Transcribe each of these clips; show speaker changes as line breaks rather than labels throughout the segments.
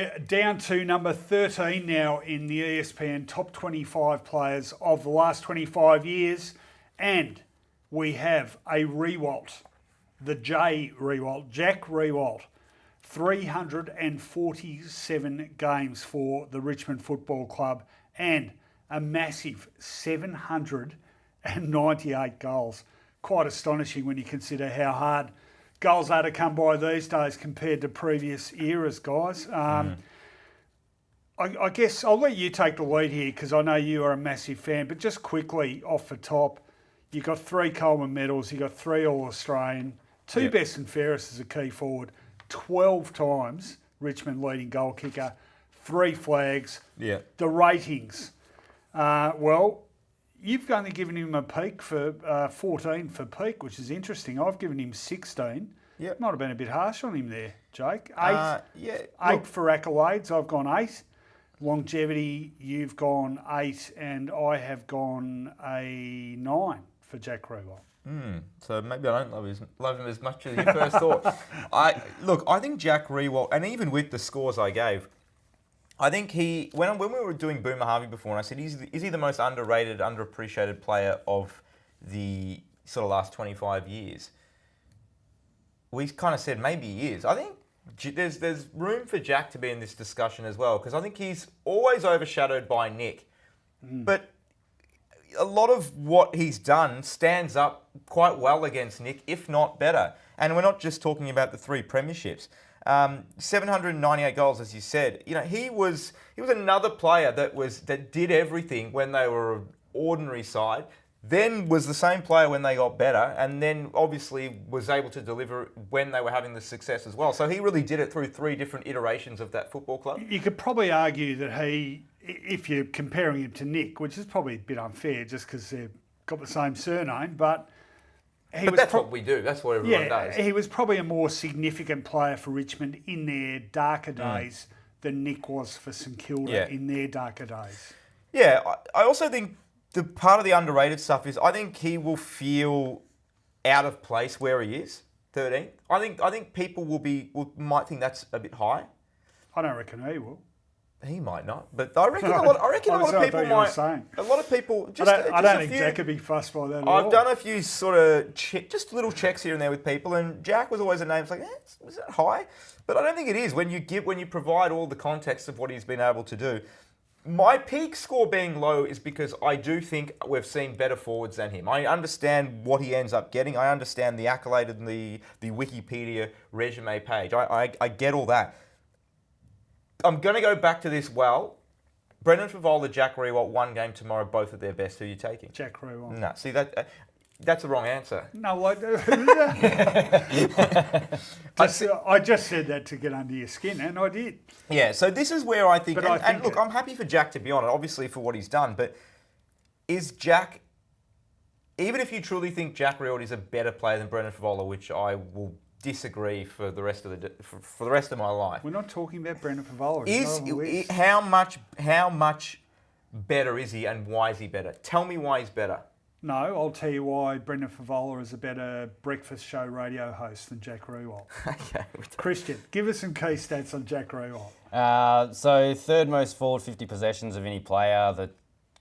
We're down to number 13 now in the ESPN top 25 players of the last 25 years. And we have a Riewoldt, the J Riewoldt, Jack Riewoldt. 347 games for the Richmond Football Club and a massive 798 goals. Quite astonishing when you consider how hard goals are to come by these days compared to previous eras, guys. I guess I'll let you take the lead here because I know you are a massive fan, but just quickly off the top, you got 3 Coleman medals, you got 3 All-Australian, 2 best and fairest as a key forward, 12 times Richmond leading goal kicker, 3 flags. Yeah. The ratings. Well, you've only given him a peak for 14 for peak, which is interesting. I've given him 16. Yep. Might have been a bit harsh on him there, Jake. 8. 8 for accolades. I've gone 8. Longevity, you've gone 8, and I have gone a 9 for Jack Riewoldt.
So maybe I don't love him as much as you first thought. I think Jack Riewoldt, and even with the scores I gave, I think when we were doing Boomer Harvey before, and I said, is he the most underrated, underappreciated player of the sort of last 25 years? We kind of said maybe he is. I think there's room for Jack to be in this discussion as well, because I think he's always overshadowed by Nick. But a lot of what he's done stands up quite well against Nick, if not better. And we're not just talking about the 3 premierships. 798 goals, as you said. You know, he was another player that did everything when they were an ordinary side, then was the same player when they got better, and then obviously was able to deliver when they were having the success as well. So he really did it through 3 different iterations of that football club.
You could probably argue that if you're comparing him to Nick, which is probably a bit unfair just because they've got the same surname, but
that's what we do. That's what everyone does.
He was probably a more significant player for Richmond in their darker days than Nick was for St Kilda in their darker days.
Yeah, I also think the part of the underrated stuff is I think he will feel out of place where he is, 13th. I think people might think that's a bit high.
I don't reckon he will.
He might not, but I reckon a lot of people might. A lot of people.
I don't think Jack would be fussed by that at all.
I've done a few sort of just little checks here and there with people, and Jack was always a name. It's like, is that high? But I don't think it is. When you provide all the context of what he's been able to do. My peak score being low is because I do think we've seen better forwards than him. I understand what he ends up getting. I understand the accolade and the Wikipedia resume page. I get all that. I'm going to go back to this Brendan Favola, Jack Riewoldt, 1 game tomorrow, both at their best. Who are you taking?
Jack Riewoldt.
No, see, that's the wrong answer.
No, I just said that to get under your skin, and I did.
Yeah, so this is where I think... And look, I'm happy for Jack to be on it, obviously, for what he's done, but is Jack... Even if you truly think Jack Riewoldt is a better player than Brendan Favola, which I will disagree for the rest of for the rest of my life.
We're not talking about Brendan Favola.
How much better is he, and why is he better? Tell me why he's better.
No, I'll tell you why Brendan Favola is a better breakfast show radio host than Jack Riewoldt.
Okay.
Christian, give us some key stats on Jack Riewoldt.
So 3rd most forward 50 possessions of any player. That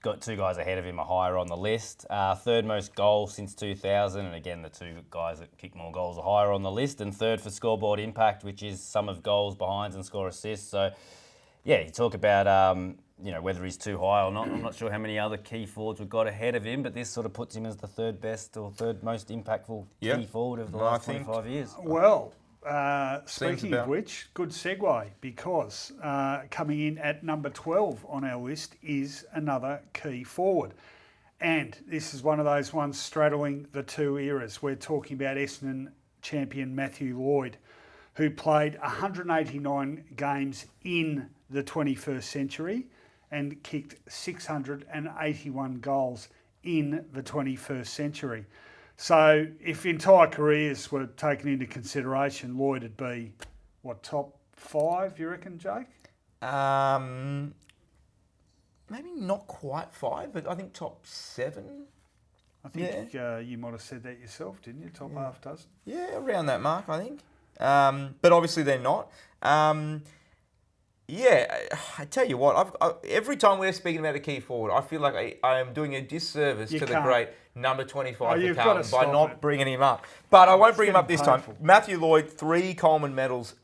got 2 guys ahead of him are higher on the list. 3rd most goals since 2000, and again the 2 guys that kick more goals are higher on the list. And 3rd for scoreboard impact, which is sum of goals, behinds, and score assists. So, yeah, you talk about whether he's too high or not. I'm not sure how many other key forwards we've got ahead of him, but this sort of puts him as the 3rd best or 3rd most impactful key forward of the last 25 years.
Well, speaking of which, good segue, because coming in at number 12 on our list is another key forward. And this is one of those ones straddling the 2 eras. We're talking about Essendon champion Matthew Lloyd, who played 189 games in the 21st century and kicked 681 goals in the 21st century. So if entire careers were taken into consideration, Lloyd would be, top 5, you reckon, Jake?
Maybe not quite 5, but I think top 7.
I think you might have said that yourself, didn't you? Top half dozen.
Yeah, around that mark, I think. But obviously they're not. Yeah, I tell you what, every time we're speaking about a key forward, I feel like I am doing a disservice to the great number 25 for Carlton by not bringing him up. But I won't bring him up this time. Matthew Lloyd, 3 Coleman medals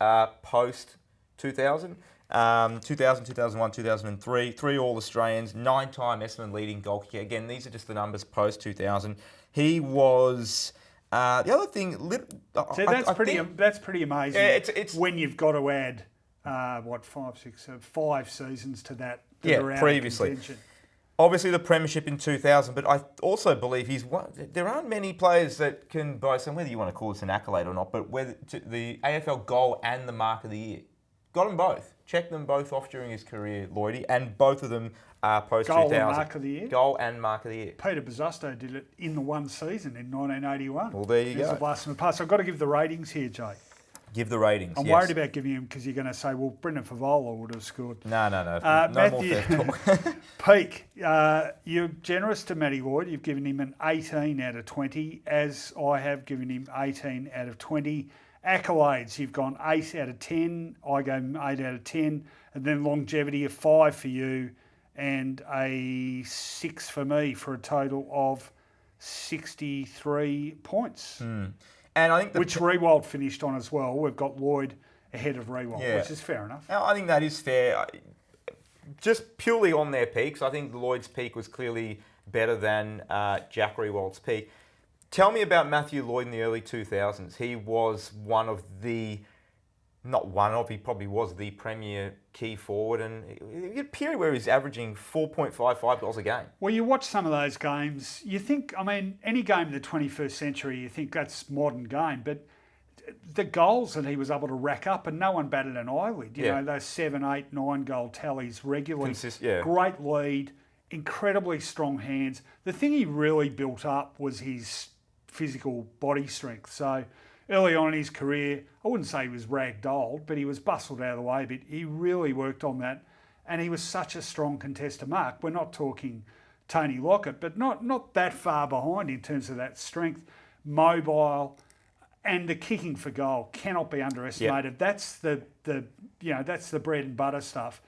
post 2000. 2000, 2001, 2003, 3 All-Australians, 9-time Essendon leading goal kicker. Again, these are just the numbers post 2000. He was... the other thing...
So that's pretty amazing.
Yeah, it's
when you've got to add... 5 seasons to that.
Previously. Obviously the premiership in 2000, but I also believe he's one. There aren't many players that can boast, and whether you want to call this an accolade or not, but whether the AFL goal and the mark of the year. Got them both. Checked them both off during his career, Lloydie, and both of them are post 2000.
Goal and mark of the year?
Goal and mark of the year.
Peter Bozzusto did it in the one season in 1981.
Well, there you go.
There's a blast from the past. I've got to give the ratings here, Jay.
Give the ratings.
I'm worried about giving him because you're going to say, well, Brendan Favola would have scored.
No.
Matthew,
more theft talk.
Peak, you're generous to Matty Lloyd. You've given him an 18 out of 20, as I have given him 18 out of 20. Accolades, you've gone 8 out of 10. I gave him 8 out of 10. And then longevity, a 5 for you and a 6 for me for a total of 63 points.
And I think
which Riewoldt finished on as well. We've got Lloyd ahead of Riewoldt, which is fair enough.
I think that is fair. Just purely on their peaks, I think Lloyd's peak was clearly better than Jack Riewoldt's peak. Tell me about Matthew Lloyd in the early 2000s. He was he probably was the premier key forward, and he had a period where he was averaging 4.55 goals a game.
Well, you watch some of those games, you think, any game in the 21st century, you think that's modern game, but the goals that he was able to rack up, and no one batted an eyelid. You know, those 7, 8, 9 goal tallies regularly. Great lead, incredibly strong hands. The thing he really built up was his physical body strength. So early on in his career, I wouldn't say he was ragdolled, but he was bustled out of the way a bit. He really worked on that, and he was such a strong contester mark. We're not talking Tony Lockett, but not that far behind in terms of that strength, mobile, and the kicking for goal cannot be underestimated. That's the bread and butter stuff.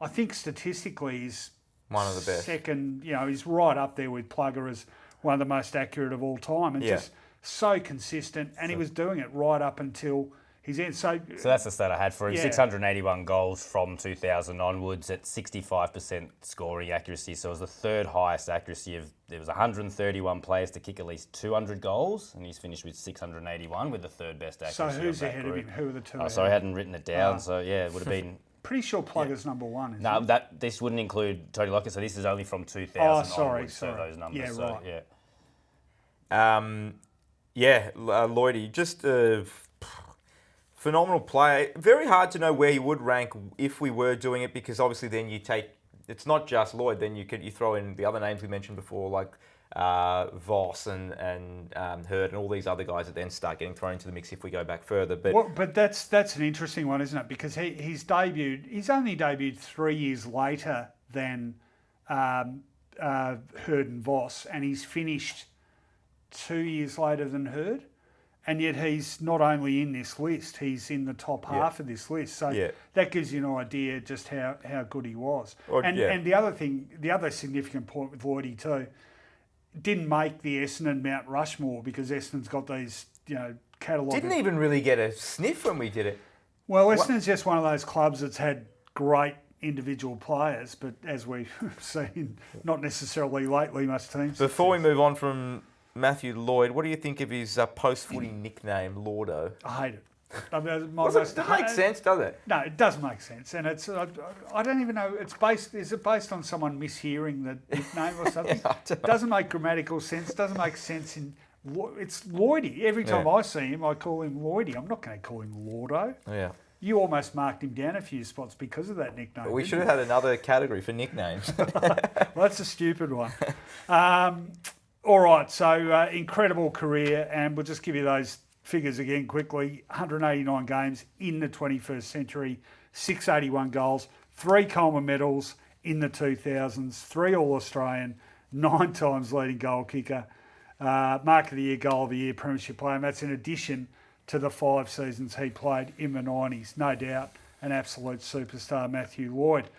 I think statistically he's
one of the best.
Second, he's right up there with Plugger as one of the most accurate of all time, and just so consistent, and he was doing it right up until his end. So
that's the stat I had for him. 681 goals from 2000 onwards at 65% scoring accuracy. So it was the third highest accuracy there was 131 players to kick at least 200 goals, and he's finished with 681 with the third best accuracy.
So who's ahead of him? Who are the two?
Oh, sorry, I hadn't written it down. So it would have been.
Pretty sure Plugger's number one.
No, this wouldn't include Tony Lockett. So this is only from 2000 onwards. So those numbers.
Yeah, right.
Lloydie, just a phenomenal player. Very hard to know where he would rank if we were doing it, because obviously then it's not just Lloyd. Then you throw in the other names we mentioned before, like Voss and Hurd and all these other guys that then start getting thrown into the mix if we go back further.
But that's an interesting one, isn't it? Because he's only debuted 3 years later than Hurd and Voss, and he's finished 2 years later than Hurd, and yet he's not only in this list, he's in the top half of this list. So that gives you an idea just how good he was. And the other significant point with Lloydie too, didn't make the Essendon Mount Rushmore because Essendon's got these, catalogue.
Didn't even really get a sniff when we did it.
Well, Essendon's just one of those clubs that's had great individual players, but as we've seen, not necessarily lately, most teams.
Before we move on from Matthew Lloyd, what do you think of his post-footy nickname, Lordo?
I hate it.
It doesn't make sense, does it?
No, it does make sense, and it's. I don't even know. Is it based on someone mishearing the nickname or something? It doesn't make grammatical sense. Doesn't make sense in. It's Lloydie. Every time I see him, I call him Lloydie. I'm not going to call him Lordo.
Yeah.
You almost marked him down a few spots because of that nickname.
We should have had another category for nicknames.
Well, that's a stupid one. All right, so incredible career, and we'll just give you those figures again quickly. 189 games in the 21st century, 681 goals, 3 Coleman medals in the 2000s, 3 All-Australian, 9 times leading goal kicker, Mark of the Year, Goal of the Year, Premiership player, and that's in addition to the 5 seasons he played in the 90s. No doubt an absolute superstar, Matthew Lloyd.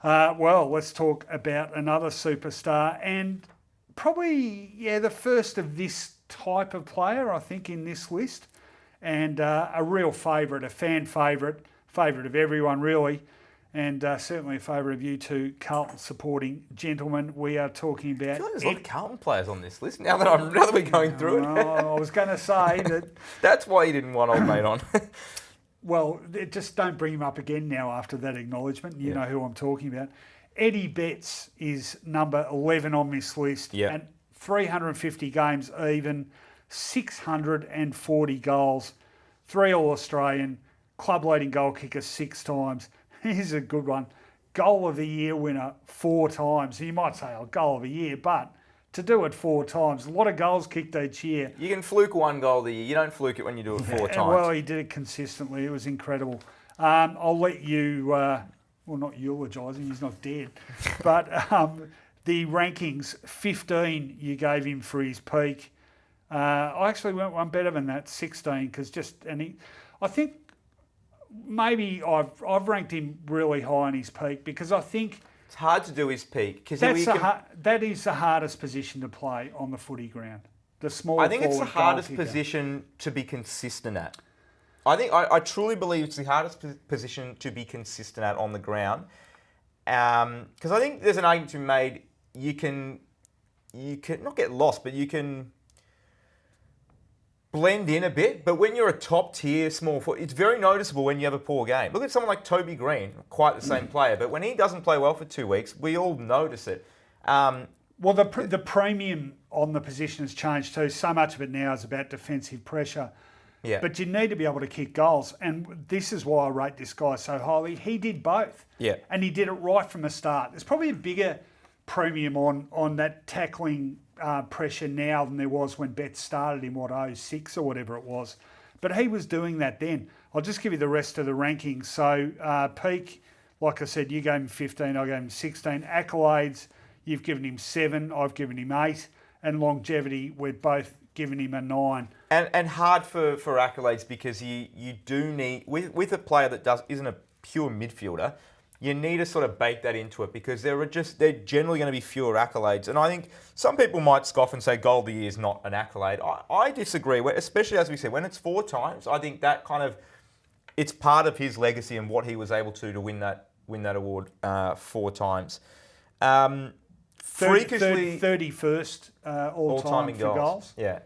Well, let's talk about another superstar, and probably, the first of this type of player, I think, in this list, and a real favourite, a fan favourite of everyone, really, and certainly a favourite of you two Carlton supporting gentlemen. We are talking about...
I feel like there's a lot of Carlton players on this list now that we're going through it.
I was going to say that...
That's why you didn't want old mate on.
Well, just don't bring him up again now after that acknowledgement. You know who I'm talking about. Eddie Betts is number 11 on this list.
Yep.
And 350 games even, 640 goals, 3 All-Australian, club leading goal kicker 6 times. Here's a good one. Goal of the year winner 4 times. You might say, goal of the year, but to do it 4 times, a lot of goals kicked each year.
You can fluke 1 goal of the year. You don't fluke it when you do it 4 times.
Well, he did it consistently. It was incredible. I'll let you, well, not eulogise him, he's not dead, but the rankings, 15 you gave him for his peak. I actually went one better than that, 16, because I think maybe I've ranked him really high in his peak because I think
it's hard to do his peak because
that is the hardest position to play on the footy ground. The small.
I think it's the
forward
hardest
goal kicker.
position to be consistent at. I truly believe it's the hardest position to be consistent at on the ground, because I think there's an argument to be made. You can not get lost, but you can blend in a bit, but when you're a top tier small forward, it's very noticeable when you have a poor game. Look at someone like Toby Green, quite the same player, but when he doesn't play well for 2 weeks, we all notice it.
Well, the premium on the position has changed too. So much of it now is about defensive pressure.
Yeah.
But you need to be able to kick goals, and this is why I rate this guy so highly. He did both.
Yeah.
And he did it right from the start. There's probably a bigger premium on that tackling pressure now than there was when Betts started in 06 or whatever it was. But he was doing that then. I'll just give you the rest of the rankings. So peak, like I said, you gave him 15, I gave him 16. Accolades, you've given him 7, I've given him 8. And longevity, we're both giving him a 9.
And hard for accolades because you do need, with a player that isn't a pure midfielder, you need to sort of bake that into it because they're generally going to be fewer accolades. And I think some people might scoff and say goal of the year is not an accolade. I disagree, especially as we said, when it's 4 times, I think that it's part of his legacy and what he was able to win that award 4 times. Freakishly
31st all-time
in
for goals.
Yeah.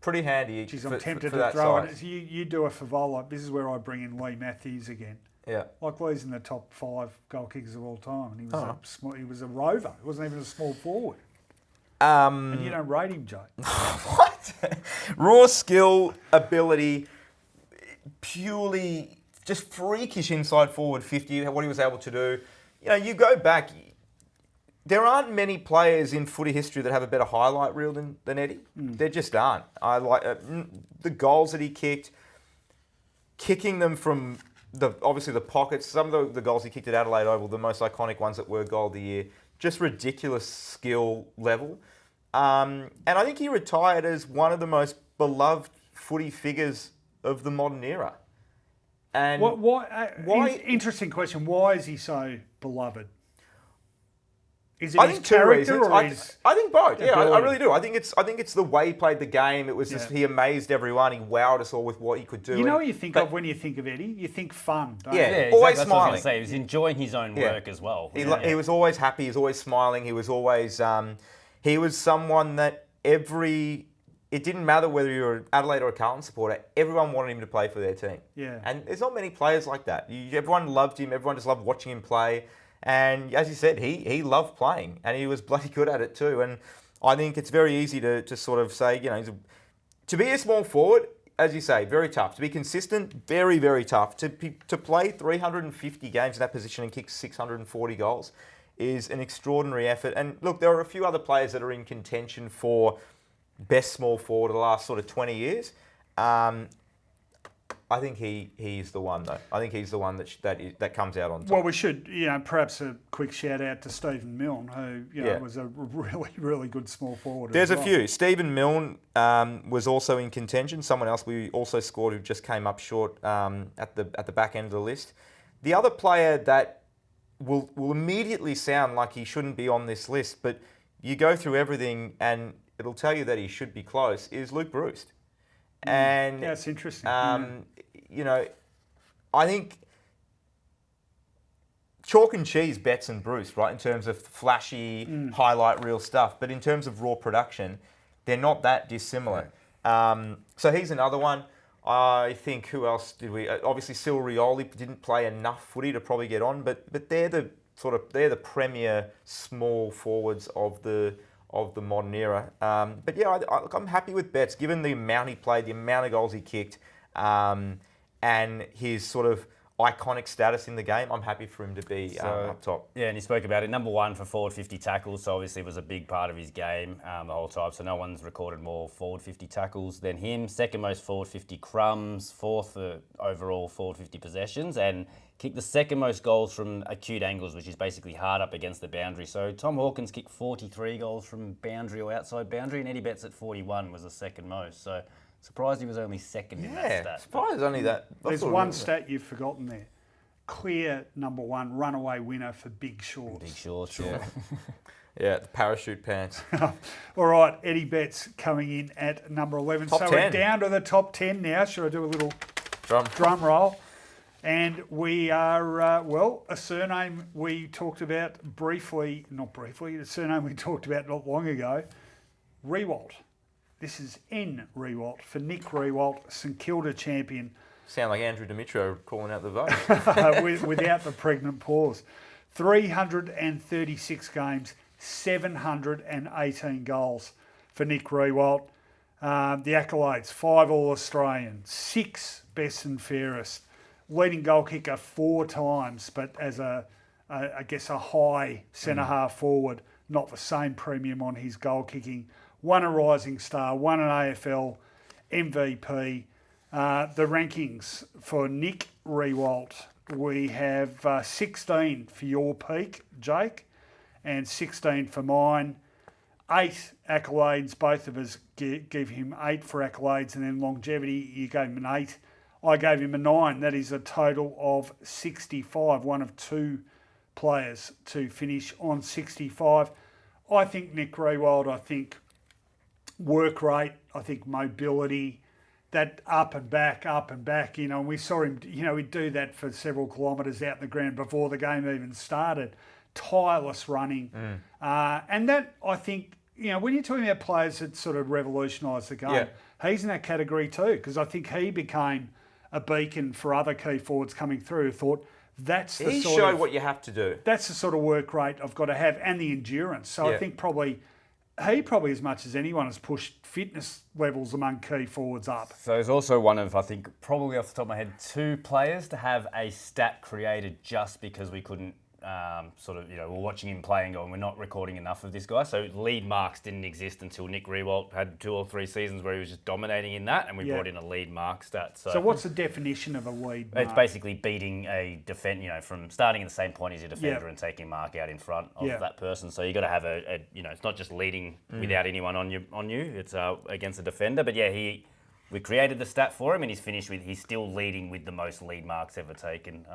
Pretty handy.
Jeez, I'm tempted
for
to
that
throw
size.
it. You do a Favola. This is where I bring in Lee Matthews again.
Yeah.
Like Lee's in the top 5 goal kickers of all time, and he was a rover. He wasn't even a small forward. And you don't rate him, Joe.
What? Raw skill, ability, purely just freakish inside forward 50. What he was able to do. You go back. There aren't many players in footy history that have a better highlight reel than Eddie. There just aren't. I like the goals that he kicked, kicking them from obviously the pockets. Some of the goals he kicked at Adelaide Oval, the most iconic ones that were goal of the year, just ridiculous skill level. And I think he retired as one of the most beloved footy figures of the modern era. And
why? Interesting question. Why is he so beloved? Is it
I
his
think 2
character
reasons.
or his
I think both. Yeah, I
ability?
really do. I think it's the way he played the game. It was just he amazed everyone. He wowed us all with what he could do.
You know what you think of when you think of Eddie? You think fun, don't
Yeah.
you?
Exactly.
Always
That's what I was
smiling.
going to say. He was enjoying his own work as well.
He was always happy. He was always smiling. He was always he was someone that it didn't matter whether you were an Adelaide or a Carlton supporter. Everyone wanted him to play for their team.
Yeah.
And there's not many players like that. Everyone loved him. Everyone just loved watching him play. And as you said, he loved playing, and he was bloody good at it too. And I think it's very easy to sort of say, to be a small forward, as you say, very tough. To be consistent, very, very tough. To play 350 games in that position and kick 640 goals is an extraordinary effort. And look, there are a few other players that are in contention for best small forward of the last sort of 20 years. I think he's the one, though. I think he's the one that comes out on top.
Well, we should, perhaps a quick shout out to Stephen Milne, who was a really, really good small forward.
There's a few. Stephen Milne was also in contention. Someone else we also scored who just came up short at the back end of the list. The other player that will immediately sound like he shouldn't be on this list, but you go through everything and it'll tell you that he should be close, is Luke Bruce. And
that's interesting.
You know, I think chalk and cheese Betts and Bruce, right, in terms of flashy highlight reel stuff, but in terms of raw production, they're not that dissimilar. So he's another one. I think, who else did we? Obviously, Riewoldt didn't play enough footy to probably get on, but they're the premier small forwards of the modern era. But yeah, I'm happy with Betts, given the amount he played, the amount of goals he kicked, and his sort of iconic status in the game. I'm happy for him to be up top.
Yeah, and he spoke about it. Number one for forward 50 tackles, so obviously was a big part of his game the whole time. So no one's recorded more forward 50 tackles than him. Second most forward 50 crumbs, fourth for overall forward 50 possessions, and kicked the second most goals from acute angles, which is basically hard up against the boundary. So Tom Hawkins kicked 43 goals from boundary or outside boundary, and Eddie Betts at 41 was the second most. So surprised he was only second in that stat.
Surprised only that.
There's one stat you've forgotten there. Clear number one runaway winner for Big Shorts.
Big Shorts, yeah.
Yeah, the parachute pants.
All right, Eddie Betts coming in at number 11.
Top 10.
We're down to the top 10 now. Should I do a little drum roll? And we are, a surname we talked about a surname we talked about not long ago, Riewoldt. This is N. Riewoldt for Nick Riewoldt, St Kilda champion.
Sound like Andrew Dimitro calling out the vote.
Without the pregnant pause. 336 games, 718 goals for Nick Riewoldt. The accolades, 5 All-Australian, 6 best and fairest, leading goal kicker 4 times, but as a high centre-half forward, not the same premium on his goal kicking. 1 a Rising Star, 1 an AFL MVP. The rankings for Nick Riewoldt, we have 16 for your peak, Jake, and 16 for mine. 8 accolades, both of us give him 8 for accolades, and then longevity, you gave him an 8. I gave him a 9. That is a total of 65, one of 2 players to finish on 65. I think Nick Riewoldt, work rate, mobility, that up and back, and we saw him, he'd do that for several kilometres out in the ground before the game even started. Tireless running. And that, I think, when you're talking about players that sort of revolutionised the game, he's in that category too, because I think he became a beacon for other key forwards coming through who thought
he showed what you have to do.
That's the sort of work rate I've got to have, and the endurance. So I think he probably as much as anyone has pushed fitness levels among key forwards up.
So he's also one of, I think, probably off the top of my head, 2 players to have a stat created just because we couldn't we're watching him play and going, we're not recording enough of this guy. So lead marks didn't exist until Nick Riewoldt had 2 or 3 seasons where he was just dominating in that, and we brought in a lead mark stat.
So what's the definition of a lead mark?
It's basically beating a from starting at the same point as your defender and taking mark out in front of that person. So you got to have it's not just leading without anyone on you. It's against a defender. But we created the stat for him, and he's still leading with the most lead marks ever taken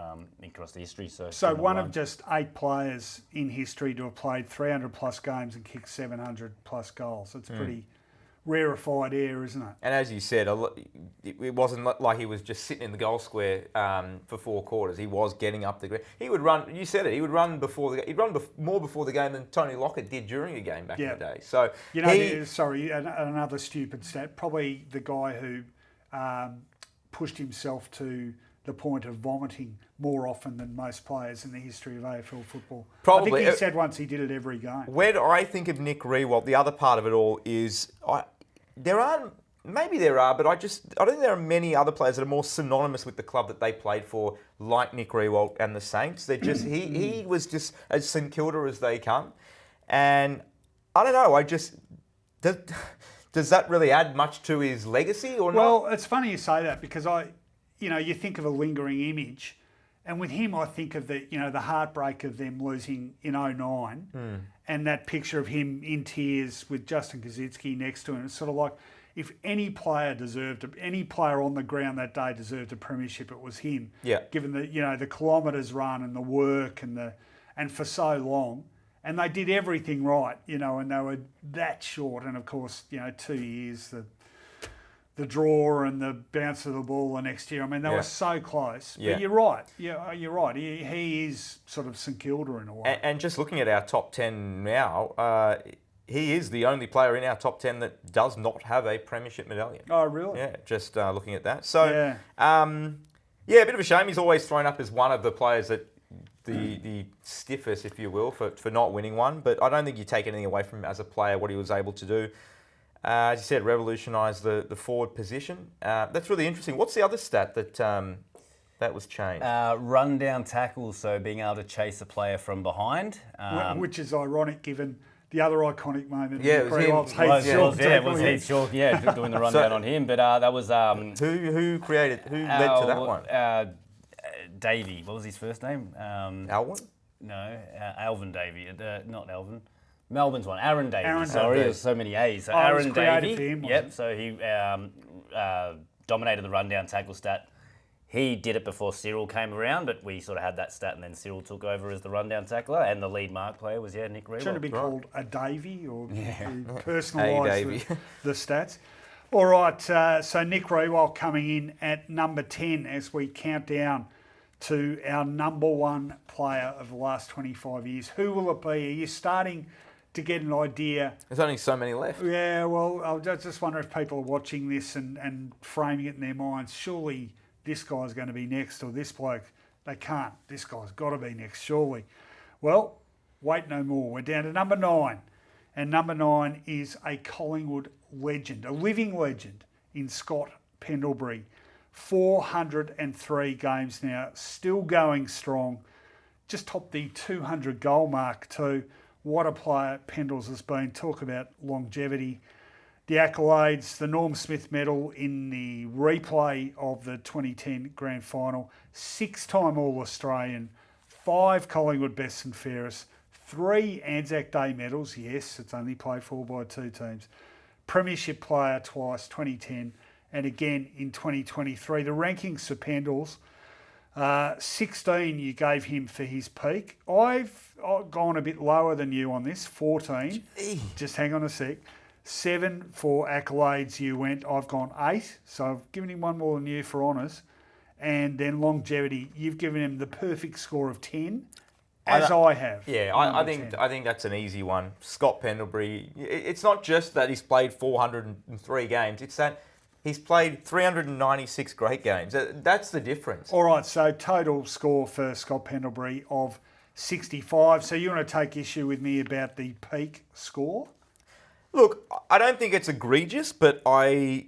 across the history. So
one of just 8 players in history to have played 300 plus games and kicked 700 plus goals. It's pretty rarefied air, isn't it?
And as you said, it wasn't like he was just sitting in the goal square for 4 quarters. He was getting up the ground. He would run. You said it. He would run more before the game than Tony Lockett did during a game back in the day. So
another stupid stat. Probably the guy who pushed himself to the point of vomiting more often than most players in the history of AFL football.
Probably.
I think he said once he did it every game.
When I think of Nick Riewoldt, the other part of it all is maybe there are, but I don't think there are many other players that are more synonymous with the club that they played for, like Nick Riewoldt and the Saints. They're just he was just as St Kilda as they come, and I don't know. Does that really add much to his legacy or not?
Well, it's funny you say that because you think of a lingering image, and with him I think of the heartbreak of them losing in 2009, and that picture of him in tears with Justin Kosicki next to him. It's sort of like if any player on the ground that day deserved a premiership, it was him.
Yeah.
Given the kilometres run and the work and for so long, and they did everything right, and they were that short. And of course, 2 years, the draw and the bounce of the ball the next year. I mean, they were so close.
Yeah.
But you're right. Yeah, you're right. He is sort of St Kilda in a way.
And just looking at our top 10 now, he is the only player in our top 10 that does not have a premiership medallion.
Oh, really?
Yeah, just looking at that. So, a bit of a shame. He's always thrown up as one of the players that the stiffest, if you will, for not winning one. But I don't think you take anything away from him as a player, what he was able to do. As you said, revolutionised the forward position. That's really interesting. What's the other stat that was changed?
Run down tackles, so being able to chase a player from behind.
Which is ironic given the other iconic moment.
Yeah, it was him.
It was Heath Shaw, doing the rundown on him. But that was...
who led to that one?
Davey. What was his first name?
Alwyn?
No, Alvin Davey. Not Alvin. Melbourne's one. Aaron Davey.
Aaron
Sorry,
Davey.
there's so many A's. So
it
Aaron
was creative
Davey.
for him, wasn't
Yep.
it?
So he dominated the rundown tackle stat. He did it before Cyril came around, but we sort of had that stat, and then Cyril took over as the rundown tackler, and the lead mark player was Nick Riewoldt.
Shouldn't it be called a Davey or
A
personalise
Davey.
the stats? All right, so Nick Riewoldt coming in at number 10 as we count down to our number one player of the last 25 years. Who will it be? Are you starting to get an idea?
There's only so many left.
Yeah, well, I just wonder if people are watching this and framing it in their minds. Surely this guy's going to be next, or this bloke. They can't. This guy's got to be next, surely. Well, wait no more. We're down to number 9. And number 9 is a Collingwood legend, a living legend in Scott Pendlebury. 403 games now, still going strong. Just topped the 200 goal mark too. What a player Pendles has been. Talk about longevity. The accolades, the Norm Smith medal in the replay of the 2010 Grand Final, 6-time All-Australian, 5 Collingwood best and fairest, 3 Anzac Day medals. Yes, it's only played for by 2 teams. Premiership player twice, 2010, and again in 2023. The rankings for Pendles, 16 you gave him for his peak. I've gone a bit lower than you on this, 14. Just hang on a sec. 7 for accolades you went. I've gone 8, so I've given him one more than you for honours. And then longevity, you've given him the perfect score of 10, as I have.
Yeah, I think that's an easy one. Scott Pendlebury, it's not just that he's played 403 games, it's that he's played 396 great games. That's the difference.
All right, so total score for Scott Pendlebury of 65. So you want to take issue with me about the peak score?
Look, I don't think it's egregious, but I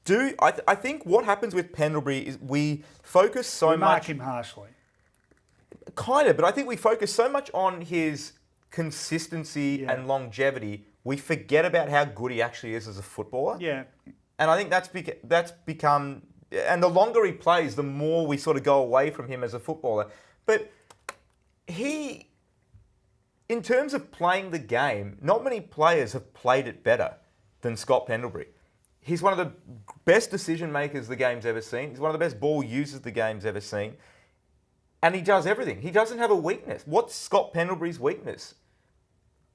do. I think what happens with Pendlebury is we focus so much.
Mark him harshly.
Kind of, but I think we focus so much on his consistency and longevity, we forget about how good he actually is as a footballer.
Yeah.
And I think that's become, and the longer he plays, the more we sort of go away from him as a footballer. But he, in terms of playing the game, not many players have played it better than Scott Pendlebury. He's one of the best decision makers the game's ever seen. He's one of the best ball users the game's ever seen. And he does everything. He doesn't have a weakness. What's Scott Pendlebury's weakness?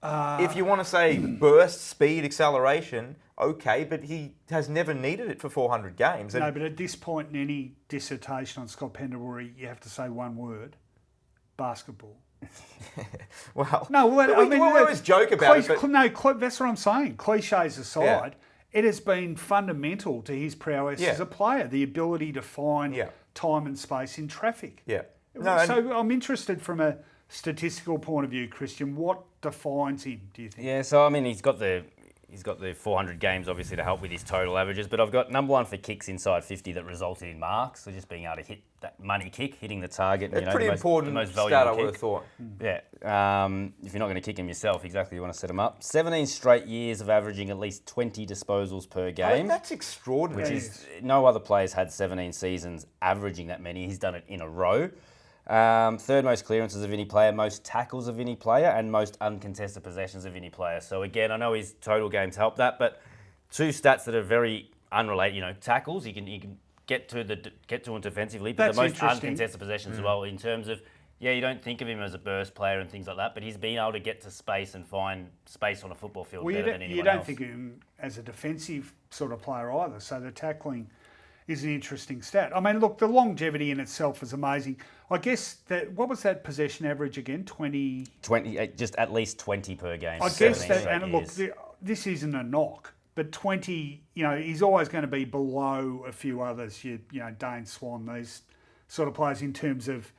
If you want to say burst, speed, acceleration, okay, but he has never needed it for 400 games.
No, but at this point in any dissertation on Scott Pendlebury, you have to say one word: basketball.
Well,
no, well,
we always joke about it. But
that's what I'm saying. Cliches aside, it has been fundamental to his prowess as a player, the ability to find time and space in traffic.
Yeah.
So I'm interested from a statistical point of view, Christian. What defines him, do you think?
Yeah, so I mean, he's got the 400 games obviously to help with his total averages, but I've got number 1 for kicks inside 50 that resulted in marks. So just being able to hit that money kick, hitting the target.
It's pretty important.
The most
stat
valuable
I would
kick.
have thought.
Yeah. If you're not going to kick him yourself, exactly, you want to set him up. 17 straight years of averaging at least 20 disposals per game.
I think that's extraordinary.
Which is, no other player's had 17 seasons averaging that many. He's done it in a row. Third most clearances of any player, most tackles of any player, and most uncontested possessions of any player. So again, I know his total games help that, but two stats that are very unrelated. Tackles, he can get to it defensively, but
That's
the most
interesting.
uncontested possessions as well, in terms of, you don't think of him as a burst player and things like that, but he's been able to get to space and find space on a football field better than anyone else.
You don't think of him as a defensive sort of player either, so the tackling is an interesting stat. I mean, look, the longevity in itself is amazing. I guess what was that possession average again? 20,
just at least 20 per game.
I guess that, and look, this isn't a knock, but 20, he's always going to be below a few others. Dane Swan, these sort of players in terms of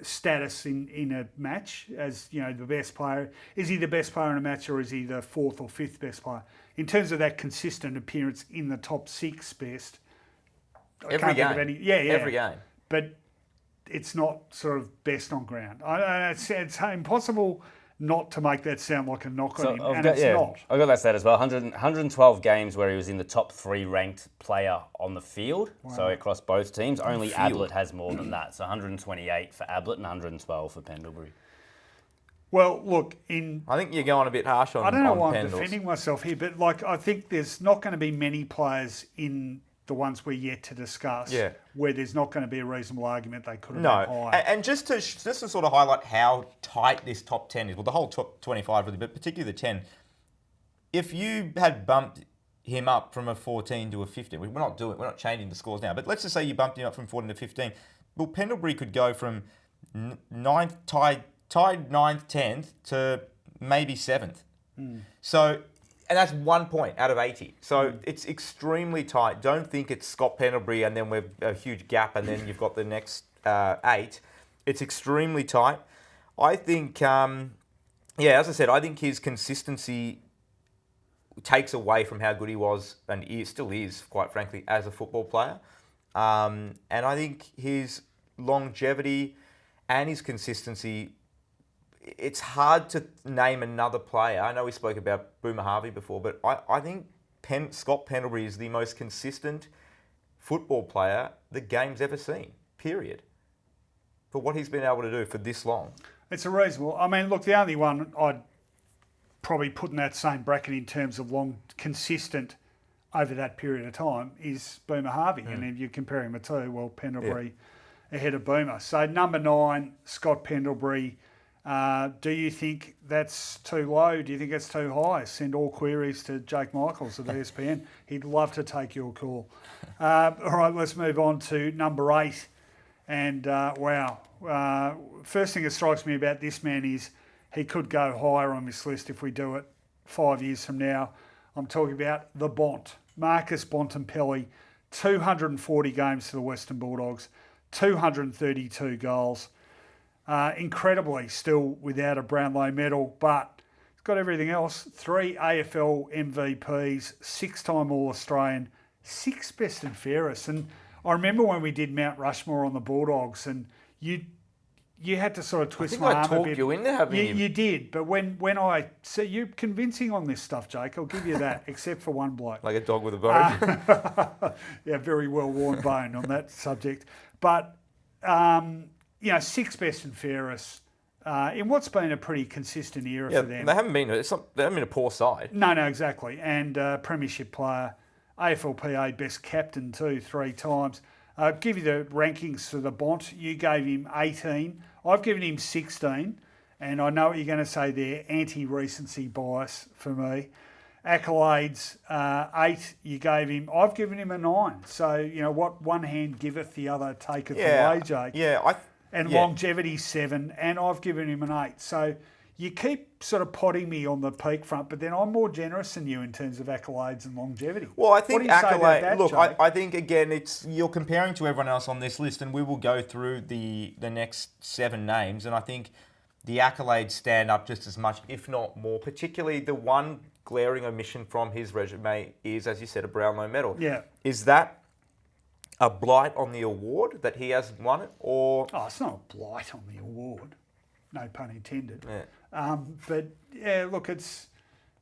status in a match as the best player. Is he the best player in a match, or is he the fourth or fifth best player? In terms of that consistent appearance in the top six best,
every game. Every game.
But it's not sort of best on ground. It's impossible not to make that sound like a knock on him, and it's not.
I got that stat as well. 112 games where he was in the top 3 ranked player on the field. Wow. So across both teams, only Ablett has more than that. So 128 for Ablett and 112 for Pendlebury.
Well, look,
I think you're going a bit harsh on.
I don't know why I'm defending myself here, but I think there's not going to be many players in the ones we're yet to discuss, where there's not going to be a reasonable argument they could have been higher.
And just to sort of highlight how tight this top 10 is, well, the whole top 25 really, but particularly the 10, if you had bumped him up from a 14 to a 15, we're not changing the scores now, but let's just say you bumped him up from 14 to 15, well, Pendlebury could go from ninth, tied 9th, 10th to maybe 7th. So... And that's 1 point out of 80. So it's extremely tight. Don't think it's Scott Pendlebury and then we're a huge gap and then you've got the next 8. It's extremely tight. I think, as I said, I think his consistency takes away from how good he was, and he still is, quite frankly, as a football player. And I think his longevity and his consistency, it's hard to name another player. I know we spoke about Boomer Harvey before, but I think Scott Pendlebury is the most consistent football player the game's ever seen, period. For what he's been able to do for this long.
It's a reasonable... I mean, look, the only one I'd probably put in that same bracket in terms of consistent over that period of time is Boomer Harvey. And if you're comparing the two, well, Pendlebury ahead of Boomer. So number 9, Scott Pendlebury... do you think that's too low? Do you think it's too high? Send all queries to Jake Michaels at ESPN. He'd love to take your call. All right, let's move on to number 8. And first thing that strikes me about this man is he could go higher on this list if we do it 5 years from now. I'm talking about the Bont, Marcus Bontempelli, 240 games for the Western Bulldogs, 232 goals. Incredibly, still without a Brownlow medal, but he's got everything else. 3 AFL MVPs, 6-time All-Australian, 6 best and fairest. And I remember when we did Mount Rushmore on the Bulldogs, and you had to sort of twist my arm a bit.
I talked you into having him.
You did, but when I see you're convincing on this stuff, Jake, I'll give you that, except for one bloke.
Like a dog with a bone.
Yeah, very well-worn bone on that subject. But... 6 best and fairest in what's been a pretty consistent era for them.
They haven't been a poor side.
No, exactly. And premiership player, AFLPA best captain too, 3 times. I'll give you the rankings for the Bont. You gave him 18. I've given him 16. And I know what you're going to say there, anti-recency bias for me. Accolades, 8 you gave him. I've given him a 9. So, what one hand giveth, the other taketh away, Jake.
Yeah,
longevity 7, and I've given him an 8. So you keep sort of potting me on the peak front, but then I'm more generous than you in terms of accolades and longevity.
Well, I think accolade. Look, I think again, you're comparing to everyone else on this list, and we will go through the next 7 names, and I think the accolades stand up just as much, if not more. Particularly the one glaring omission from his resume is, as you said, a Brownlow medal.
Yeah.
Is that a blight on the award that he hasn't won it, or...
Oh, it's not a blight on the award. No pun intended.
Yeah.
But, yeah, look, it's...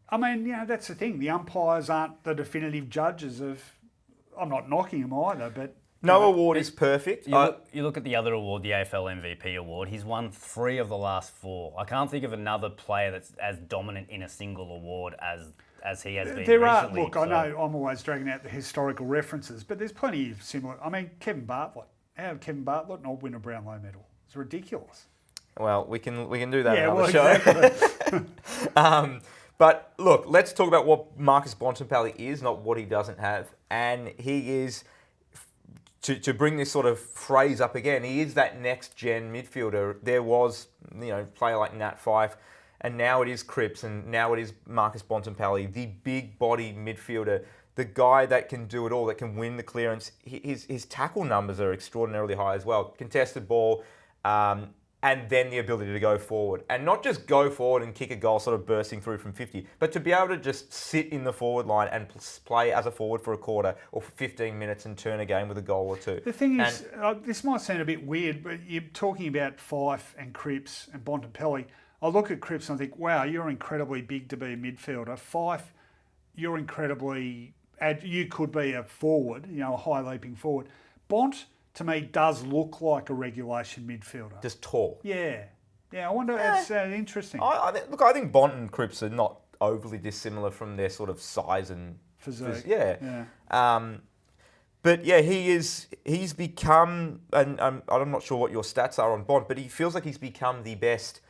I mean, that's the thing. The umpires aren't the definitive judges of... I'm not knocking them either, but...
No award is perfect.
You look at the other award, the AFL MVP award. He's won 3 of the last 4. I can't think of another player that's as dominant in a single award as as he has been
There
recently.
are, look, I know I'm always dragging out the historical references, but there's plenty of similar. I mean, Kevin Bartlett. How did Kevin Bartlett not win a Brownlow medal? It's ridiculous.
Well, we can do that
Yeah,
on
well,
the show.
exactly.
But look, let's talk about what Marcus Bontempelli is, not what he doesn't have. And he is, to bring this sort of phrase up again, he is that next-gen midfielder. There was, a player like Nat Fyfe, and now it is Cripps, and now it is Marcus Bontempelli, the big-bodied midfielder, the guy that can do it all, that can win the clearance. His tackle numbers are extraordinarily high as well. Contested ball, and then the ability to go forward. And not just go forward and kick a goal sort of bursting through from 50, but to be able to just sit in the forward line and play as a forward for a quarter or for 15 minutes and turn a game with a goal or two.
The thing is, this might sound a bit weird, but you're talking about Fyfe and Cripps and Bontempelli. I look at Cripps and I think, wow, you're incredibly big to be a midfielder. Fyfe, you're incredibly... You could be a forward, a high-leaping forward. Bont, to me, does look like a regulation midfielder.
Just tall.
Yeah. Yeah, I wonder, it's interesting.
I think Bont and Cripps are not overly dissimilar from their sort of size and...
Physique.
Yeah. But yeah, he's become, and I'm not sure what your stats are on Bont, but he feels like he's become the best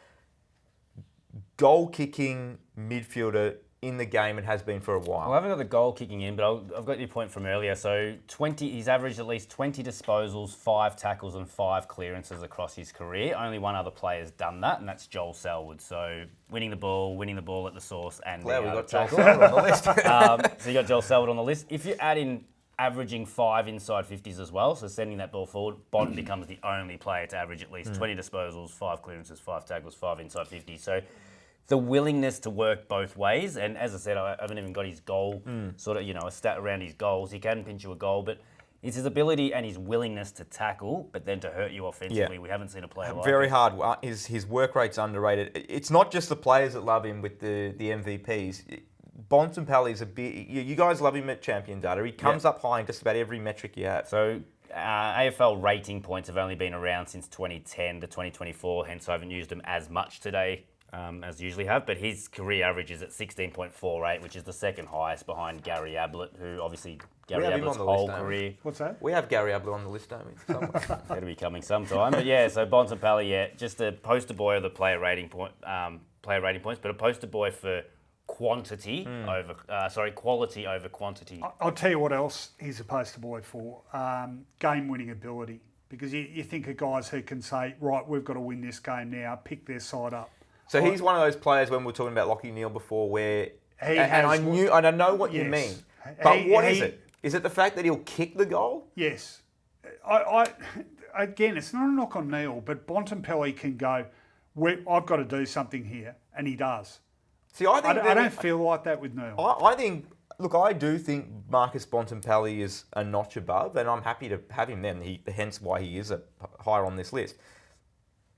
goal-kicking midfielder in the game and has been for a while.
Well, I haven't got the goal kicking in, but I've got your point from earlier. So he's averaged at least 20 disposals, 5 tackles and 5 clearances across his career. Only one other player's done that, and that's Joel Selwood. So winning the ball at the source, and
Glad we
being able
got
to
Joel
tackle.
Selwood on the list.
So you got Joel Selwood on the list. If you add in averaging 5 inside 50s as well, so sending that ball forward, Bont becomes the only player to average at least 20 disposals, 5 clearances, 5 tackles, 5 inside 50s. So the willingness to work both ways, and as I said, I haven't even got his goal, sort of, a stat around his goals. He can pinch you a goal, but it's his ability and his willingness to tackle, but then to hurt you offensively. Yeah. We haven't seen a player like
Very
it.
hard. His work rate's underrated. It's not just the players that love him with the MVPs. Bontempelli is a bit... You guys love him at Champion Data. He comes up high in just about every metric you have.
So AFL rating points have only been around since 2010 to 2024, hence I haven't used them as much today. As usually have, but his career average is at 16.48, which is the second highest behind Gary Ablett, who obviously Gary Ablett's whole career.
What's that?
We have Gary Ablett on the list, don't we?
It'll be coming sometime. But yeah, so Bontempelli, just a poster boy of the player rating points, but a poster boy for quality over quantity.
I'll tell you what else he's a poster boy for, game-winning ability. Because you think of guys who can say, right, we've got to win this game now, pick their side up.
So he's one of those players when we were talking about Lachie Neale before where... I know what you mean. But what is it? Is it the fact that he'll kick the goal?
Yes. Again, it's not a knock on Neale, but Bontempelli can go, I've got to do something here, and he does.
See, I
don't feel like that with Neale.
I do think Marcus Bontempelli is a notch above, and I'm happy to have him then, hence why he is higher on this list.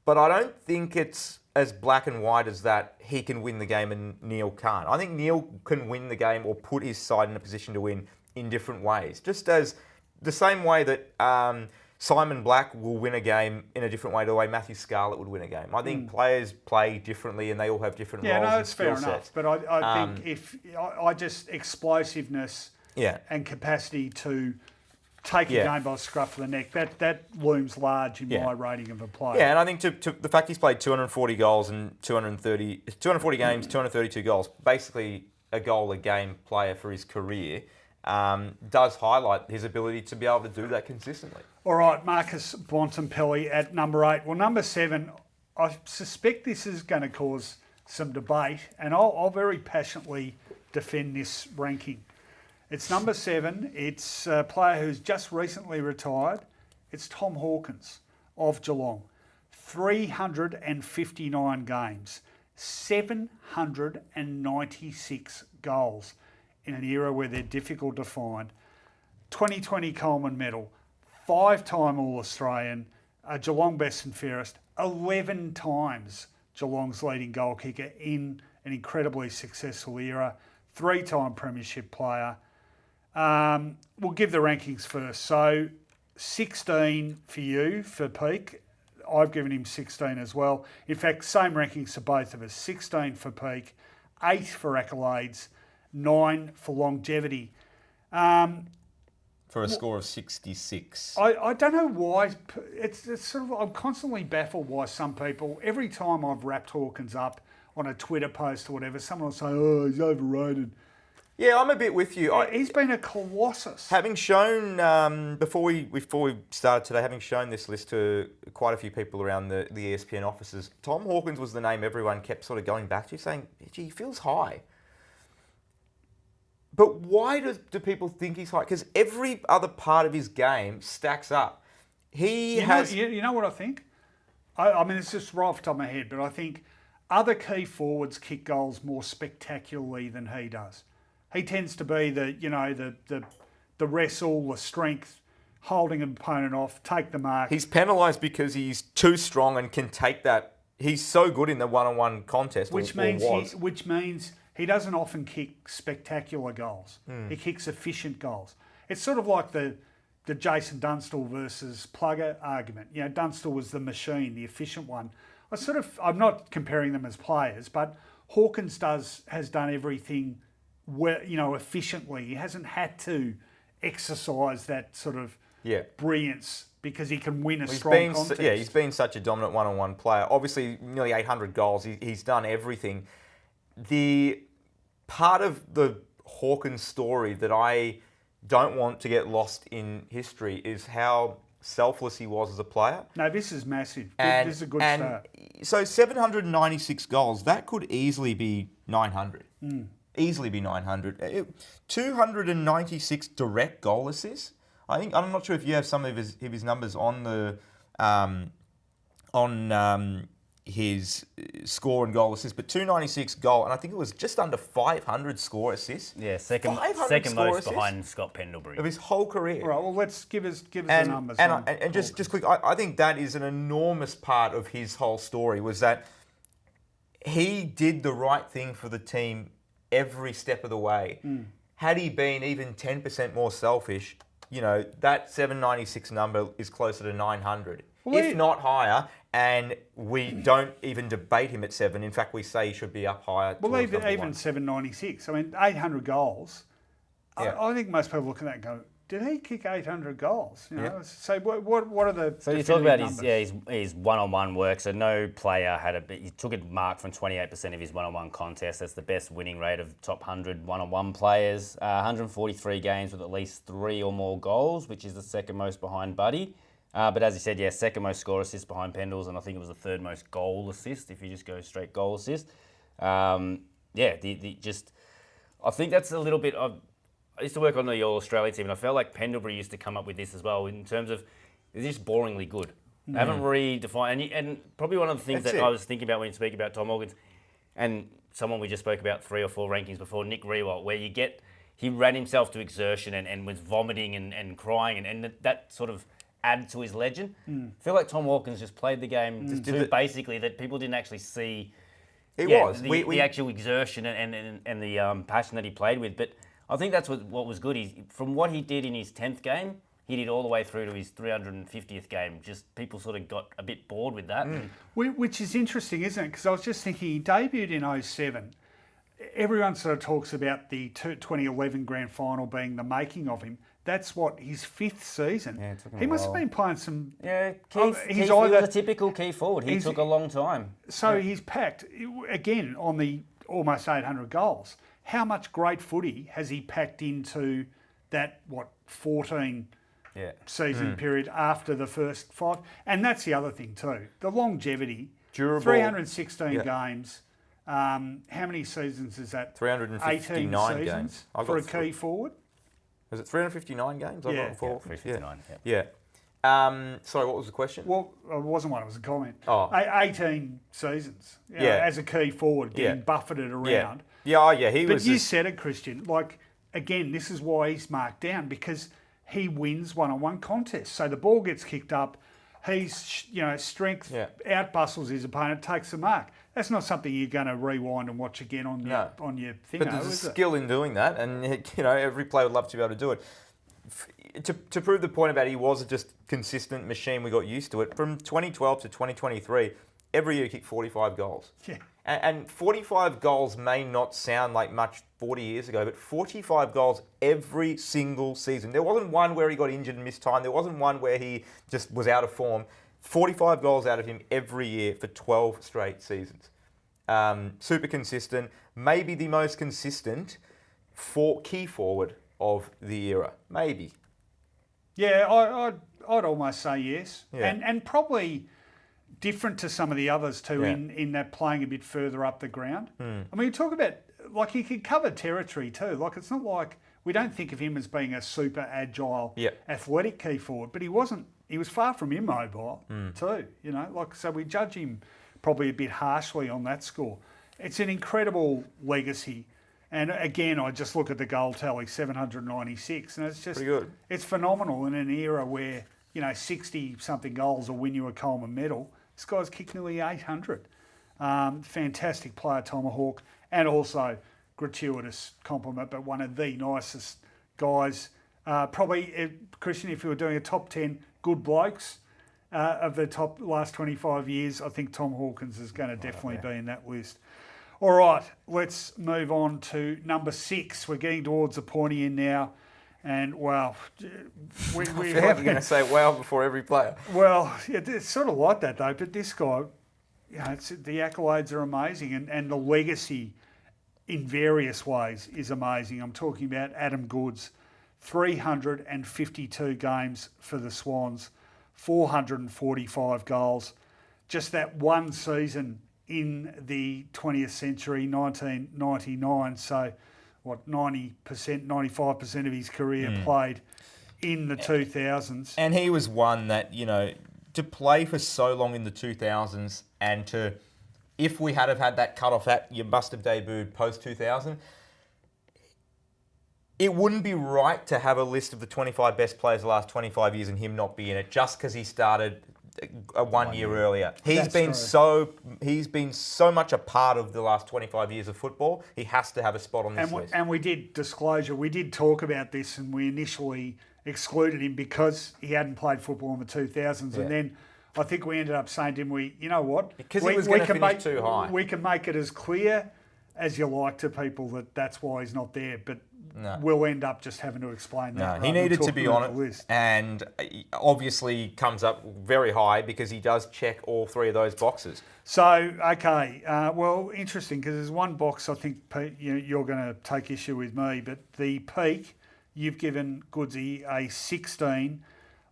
But I don't think it's as black and white as that he can win the game and Neale can't. I think Neale can win the game or put his side in a position to win in different ways. Just as the same way that Simon Black will win a game in a different way to the way Matthew Scarlett would win a game. I think players play differently and they all have different roles.
Yeah, no, it's fair
skill
enough.
sets.
But I think if I just explosiveness and capacity to take a game by the scruff of the neck, that looms large in my rating of a player.
Yeah, and I think to the fact he's played 240 goals and 240 games, 232 goals, basically a goal a game player for his career, does highlight his ability to be able to do that consistently.
All right, Marcus Bontempelli at number 8. Well, number 7, I suspect this is going to cause some debate, and I'll very passionately defend this ranking. It's number 7. It's a player who's just recently retired. It's Tom Hawkins of Geelong. 359 games, 796 goals in an era where they're difficult to find. 2020 Coleman medal, 5-time All-Australian, a Geelong best and fairest, 11 times Geelong's leading goal kicker in an incredibly successful era, 3-time premiership player. We'll give the rankings first. So 16 for you for peak. I've given him 16 as well. In fact, same rankings for both of us. 16 for peak, 8 for accolades, 9 for longevity.
For a score of 66.
I don't know why. It's sort of, I'm constantly baffled why some people, every time I've wrapped Hawkins up on a Twitter post or whatever, someone will say, oh, he's overrated.
Yeah, I'm a bit with you.
He's been a colossus.
Having shown, before we started today, having shown this list to quite a few people around the ESPN offices, Tom Hawkins was the name everyone kept sort of going back to, saying, gee, he feels high. But why do people think he's high? Because every other part of his game stacks up. You
know what I think? I mean, it's just right off the top of my head, but I think other key forwards kick goals more spectacularly than he does. He tends to be the wrestle, the strength, holding an opponent off, take the mark.
He's penalised because he's too strong and can take that. He's so good in the one-on-one contest,
which means he doesn't often kick spectacular goals. He kicks efficient goals. It's sort of like the Jason Dunstall versus Plugger argument. You know, Dunstall was the machine, the efficient one. I'm not comparing them as players, but Hawkins has done everything efficiently. He hasn't had to exercise that sort of brilliance because he can win a strong contest.
He's been such a dominant one-on-one player. Obviously, nearly 800 goals. He's done everything. The part of the Hawkins story that I don't want to get lost in history is how selfless he was as a player.
No, this is massive. This is a good start.
So 796 goals, that could easily be 900. Easily be 900. 296 direct goal assists. I'm not sure if you have some of his numbers on the his score and goal assists, but 296 goal, and I think it was just under 500 score assists.
Yeah, second most behind Scott Pendlebury
of his whole career.
Right. Well, let's give us the numbers.
And just quick, I think that is an enormous part of his whole story, was that he did the right thing for the team every step of the way. Had he been even 10% more selfish, that 796 number is closer to 900, if not higher. And we don't even debate him at 7. In fact, we say he should be up higher.
Well, even 796. I mean, 800 goals. Yeah. I think most people look at that and go, did he kick 800 goals? So what are the...
So you talk about his one-on-one work. So no player he took a mark from 28% of his one-on-one contests. That's the best winning rate of top 100 one-on-one players. 143 games with at least 3 or more goals, which is the second most behind Buddy. But as you said, second most score assist behind Pendles, and I think it was the third most goal assist if you just go straight goal assist. I think that's a little bit of... I used to work on the All-Australia team, and I felt like Pendlebury used to come up with this as well in terms of they're just boringly good. They haven't redefined... And probably one of the things I was thinking about when you speak about Tom Hawkins, and someone we just spoke about 3 or 4 rankings before, Nick Riewoldt, where he ran himself to exertion and was vomiting and crying, and that sort of added to his legend. I feel like Tom Hawkins just played the game too basically, that people didn't actually see the actual exertion and the passion that he played with. But I think that's what was good. From what he did in his 10th game, he did all the way through to his 350th game. Just people sort of got a bit bored with that.
Which is interesting, isn't it? Because I was just thinking, he debuted in 2007. Everyone sort of talks about the 2011 grand final being the making of him. That's his 5th season. Yeah, it took him he must have been playing some...
Yeah, he was a typical key forward. He took a long time.
So he's packed, again, on the almost 800 goals. How much great footy has he packed into that, 14 season period after the first 5? And that's the other thing too. The longevity. Durable. 316 games. How many seasons is that?
359
18
games.
For a key forward?
Was it 359 games?
Yeah.
359.
Yeah. Sorry, what was the question?
Well, it wasn't one, it was a comment. 18 seasons as a key forward, getting buffeted around.
But
you said it, Christian. Again, this is why he's marked down, because he wins one-on-one contests. So the ball gets kicked up, he's, strength outbustles his opponent, takes the mark. That's not something you're going to rewind and watch again on your thing.
But there's a skill in doing that, and every player would love to be able to do it. To prove the point about he was a just consistent machine, we got used to it. From 2012 to 2023, every year he kicked 45 goals.
Yeah.
And 45 goals may not sound like much 40 years ago, but 45 goals every single season. There wasn't one where he got injured and missed time. There wasn't one where he just was out of form. 45 goals out of him every year for 12 straight seasons. Super consistent. Maybe the most consistent key forward of the era. Maybe.
Yeah, I'd almost say yes.
Yeah.
And probably different to some of the others too
Yeah.
in that playing a bit further up the ground.
Mm.
I mean, you talk about, like, he could cover territory too. Like, it's not like, we don't think of him as being a super agile,
Yeah.
athletic key forward, but he wasn't. He was far from immobile too, you know. Like, so we judge him probably a bit harshly on that score. It's an incredible legacy. And again, I just look at the goal tally, 796, and it's just,
Pretty good.
it's phenomenal in an era where, you know, 60-something goals will win you a Coleman medal. This guy's kicked nearly 800. Fantastic player, Tomahawk, and also gratuitous compliment, but one of the nicest guys. Probably, Christian, if you were doing a top 10 good blokes of the top last 25 years, I think Tom Hawkins is going to definitely be in that list. All right, let's move on to number 6. We're getting towards the pointy end now. And, wow, we
I feel like you're going to say wow before every player.
Well, it's sort of like that, though. But this guy, you know, the accolades are amazing. And the legacy in various ways is amazing. I'm talking about Adam Goodes, 352 games for the Swans, 445 goals. Just that one season in the 20th century, 1999. So, what, 90%, 95% of his career played in the 2000s.
And he was one that, you know, to play for so long in the 2000s and to, if we had have had that cut-off that you must have debuted post-2000, it wouldn't be right to have a list of the 25 best players the last 25 years and him not be in it just because he started one year earlier. He's been so much a part of the last 25 years of football. He has to have a spot on this list.
And we did talk about this, and we initially excluded him because he hadn't played football in the 2000s, and then I think we ended up saying to him, you know what?
Because he was going to finish too high.
We can make it as clear as you like to people that that's why he's not there, but we'll end up just having to explain that.
No, he needed to be on it, and obviously comes up very high because he does check all three of those boxes.
So, okay, well, interesting, because there's one box I think, Pete, you're going to take issue with me, but the peak, you've given Goodsy a 16.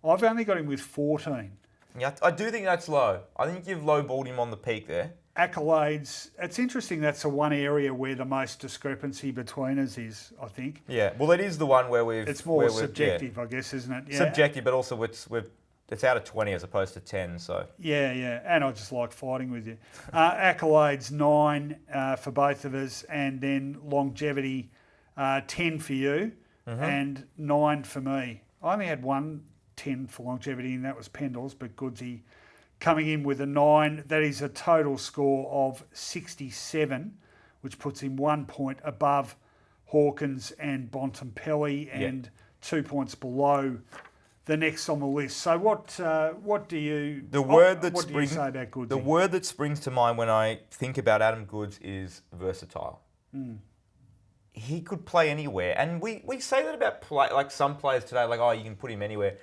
I've only got him with 14.
Yeah, I do think that's low. I think you've lowballed him on the peak there.
Accolades, it's interesting, that's the one area where the most discrepancy between us is, I think.
Yeah, well, it is the one where we've...
It's more subjective, I guess, isn't it? Yeah.
Subjective, but also it's out of 20 as opposed to 10, so...
Yeah, and I just like fighting with you. Accolades, 9 for both of us, and then longevity, 10 for you, and 9 for me. I only had one 10 for longevity, and that was Pendles, but Goodsy coming in with a 9. That is a total score of 67, which puts him 1 point above Hawkins and Bontempelli and 2 points below the next on the list. So what do you say about Goodsy?
The word that springs to mind when I think about Adam Goodes is versatile. He could play anywhere, and we say that about like some players today, like, oh, you can put him anywhere.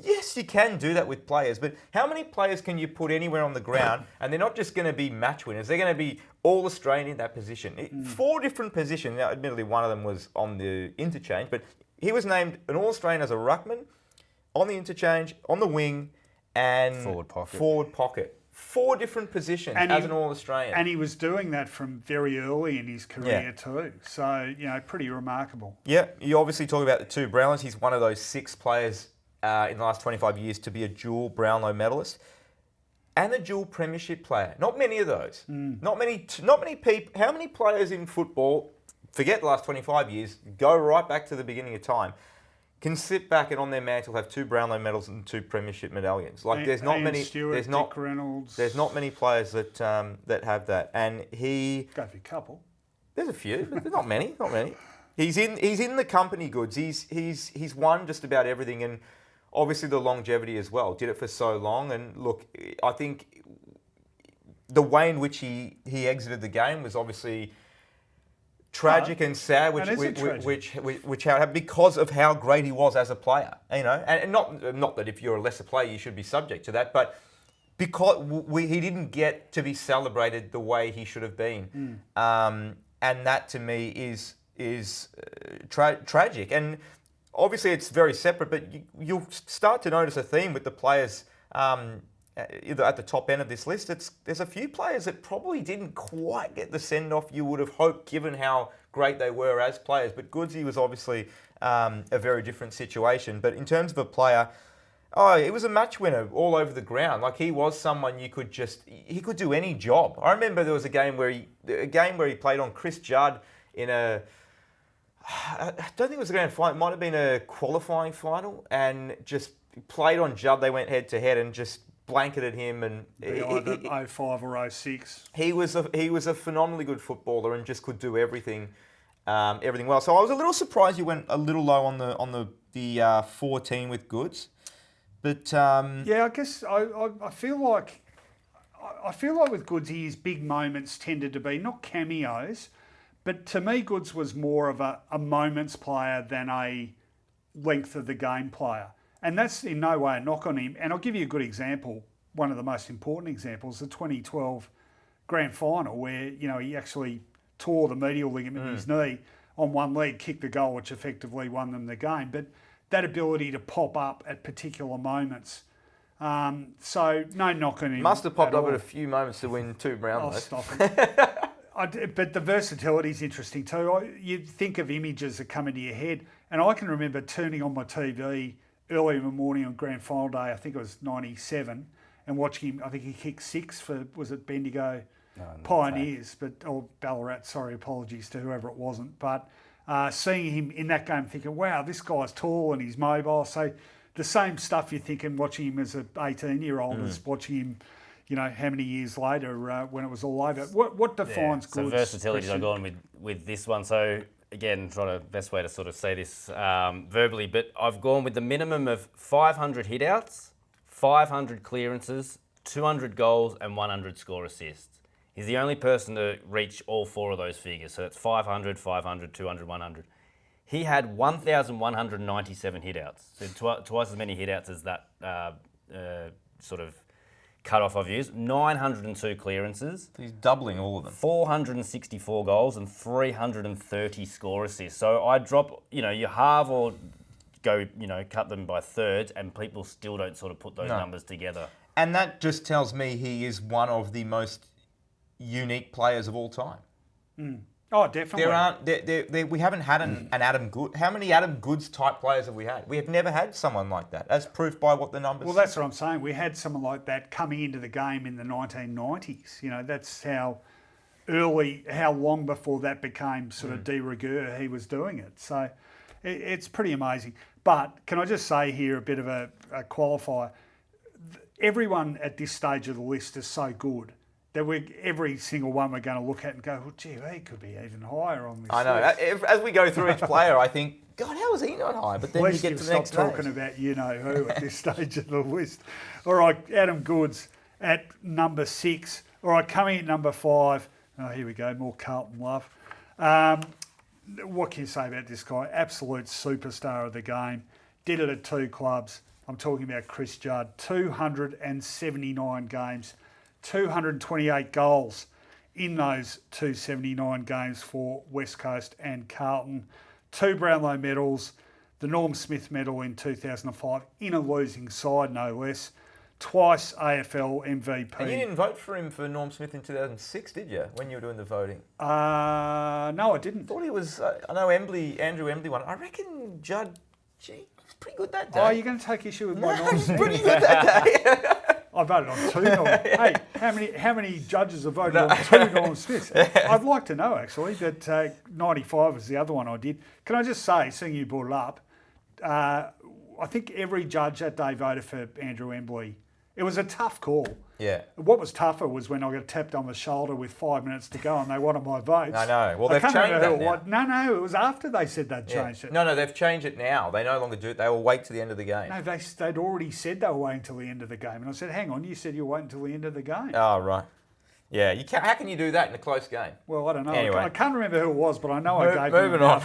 Yes, you can do that with players, but how many players can you put anywhere on the ground and they're not just going to be match winners, they're going to be all-Australian in that position. 4 different positions. Now, admittedly, one of them was on the interchange, but he was named an all-Australian as a ruckman, on the interchange, on the wing, and forward pocket. 4 different positions as an all-Australian.
And he was doing that from very early in his career too. So, pretty remarkable.
Yeah, you obviously talk about the 2 Brownlows. He's one of those 6 players in the last 25 years to be a dual Brownlow medalist and a dual premiership player. Not many of those. Not many people. How many players in football, forget the last 25 years, go right back to the beginning of time, can sit back and on their mantle have 2 Brownlow medals and 2 premiership medallions? Like there's not many.
Stewart,
there's not
Dick Reynolds.
There's not many players that that have that. And he
go for a couple.
There's a few, but not many. Not many. He's in the company goods. He's won just about everything, and obviously the longevity as well. Did it for so long, and look, I think the way in which he exited the game was obviously tragic and sad, which how it happened because of how great he was as a player. You know, and not that if you're a lesser player you should be subject to that, but because he didn't get to be celebrated the way he should have been, and that to me is tragic. And obviously it's very separate, but you'll start to notice a theme with the players. Either at the top end of this list, there's a few players that probably didn't quite get the send-off you would have hoped, given how great they were as players. But Goodsy was obviously a very different situation. But in terms of a player, he was a match winner all over the ground. Like, he was someone he could do any job. I remember there was a game where he played on Chris Judd in I don't think it was a grand final. It might have been a qualifying final, and just played on Judd. They went head to head and just blanketed him, and
either 05 or 06.
He was a phenomenally good footballer and just could do everything well. So I was a little surprised you went a little low on the 14 with Goods, but
yeah, I guess I feel like with Goods, his big moments tended to be not cameos, but to me, Goods was more of a moments player than a length of the game player. And that's in no way a knock on him. And I'll give you a good example, one of the most important examples, the 2012 grand final, where, you know, he actually tore the medial ligament in his knee on one leg, kicked the goal, which effectively won them the game. But that ability to pop up at particular moments. So no knock on him.
Must have popped up
all.
at a few moments to win 2 Brownlows.
Stop it. But the versatility is interesting too. You think of images that come into your head. And I can remember turning on my TV early in the morning on grand final day, I think it was 97, and watching him. I think he kicked 6 for, was it Bendigo Pioneers, or Ballarat, sorry, apologies to whoever it wasn't. But seeing him in that game, thinking, wow, this guy's tall and he's mobile. So the same stuff you're thinking watching him as an 18-year-old as watching him, you know, how many years later when it was all over. What defines Goods?
So versatility, I've gone with this one. So again, trying to best way to sort of say this verbally, but I've gone with the minimum of 500 hitouts, 500 clearances, 200 goals, and 100 score assists. He's the only person to reach all 4 of those figures. So it's 500, 500, 200, 100. He had 1,197 hitouts. So twice as many hitouts as that sort of cut-off I've used. 902 clearances.
He's doubling all of them.
464 goals and 330 score assists. So I drop, you halve or go, cut them by thirds, and people still don't sort of put those numbers together.
And that just tells me he is one of the most unique players of all time.
Oh, definitely.
We haven't had an Adam Good. How many Adam Goods type players have we had? We have never had someone like that, as proof by what the numbers.
Well, that's what I'm saying. We had someone like that coming into the game in the 1990s. That's how long before that became sort of de rigueur he was doing it. So it's pretty amazing. But can I just say here a bit of a qualifier? Everyone at this stage of the list is so good that every single one we're going to look at and go, well, gee, he could be even higher on this
I know.
list.
As we go through each player, I think, God, how is he not high? But then you get to the next
stop talking about who at this stage of the list. All right, Adam Goods at number 6. All right, coming at number 5. Oh, here we go, more Carlton love. What can you say about this guy? Absolute superstar of the game. Did it at 2 clubs. I'm talking about Chris Judd. 279 games. 228 goals in those 279 games for West Coast and Carlton. 2 Brownlow medals, the Norm Smith medal in 2005 in a losing side, no less. Twice AFL MVP.
And you didn't vote for him for Norm Smith in 2006, did you, when you were doing the voting?
No, I didn't.
I thought he was, I know Andrew Embley won. I reckon Judd, he was pretty good that day.
Oh, you're going to take issue with my Norm
He's
Smith?
pretty good that day.
I voted on 2 Norm. Hey, how many judges have voted on 2 Norm Smiths? I'd like to know, actually, that 95 was the other one I did. Can I just say, seeing you brought it up, I think every judge that day voted for Andrew Embley. It was a tough call.
Yeah.
What was tougher was when I got tapped on the shoulder with 5 minutes to go and they wanted my votes.
I know. Well, they've changed that now.
No, it was after they said they'd changed it.
No, they've changed it now. They no longer do it. They will wait to the end of the game.
No, they'd already said they were waiting till the end of the game. And I said, hang on, you said you were waiting till the end of the game.
Oh, right. Yeah, you can't. How can you do that in a close game?
Well, I don't know.
Anyway.
I can't remember who it was, but I know I gave him
Moving on.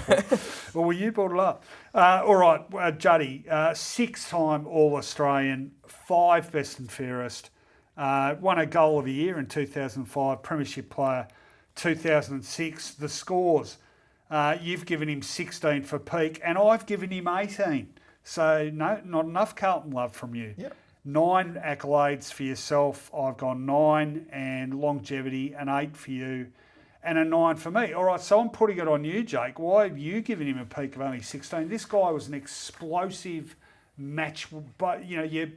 Well, you brought it up. All right, Juddy, 6-time All-Australian, 5 best and fairest, won a goal of the year in 2005, premiership player 2006. The scores, you've given him 16 for peak, and I've given him 18. So no, not enough Carlton love from you.
Yep.
9 accolades for yourself. I've gone 9, and longevity, an 8 for you, and a 9 for me. All right, so I'm putting it on you, Jake. Why have you given him a peak of only 16? This guy was an explosive match, but your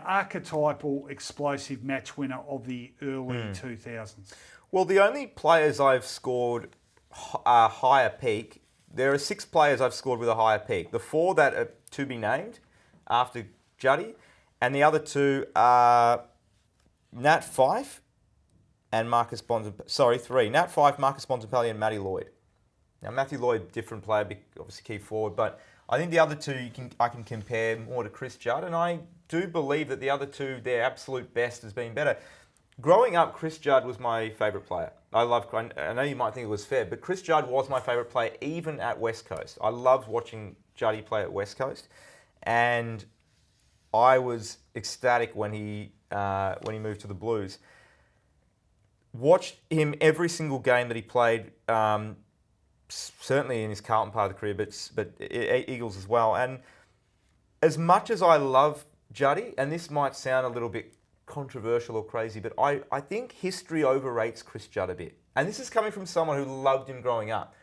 archetypal explosive match winner of the early 2000s.
Well, the only players I've scored a higher peak, there are 6 players I've scored with a higher peak. The 4 that are to be named after Juddy, and the other 2 are Nat Fyfe and Marcus Bontempelli. Sorry, 3. Nat Fyfe, Marcus Bontempelli, and Matty Lloyd. Now, Matthew Lloyd, different player, obviously key forward, but I think the other 2 I can compare more to Chris Judd, and I do believe that the other 2, their absolute best has been better. Growing up, Chris Judd was my favourite player. I know you might think it was fair, but Chris Judd was my favourite player even at West Coast. I loved watching Juddy play at West Coast, and I was ecstatic when he moved to the Blues. Watched him every single game that he played, certainly in his Carlton part of the career, but Eagles as well. And as much as I love Juddy, and this might sound a little bit controversial or crazy, but I think history overrates Chris Judd a bit. And this is coming from someone who loved him growing up.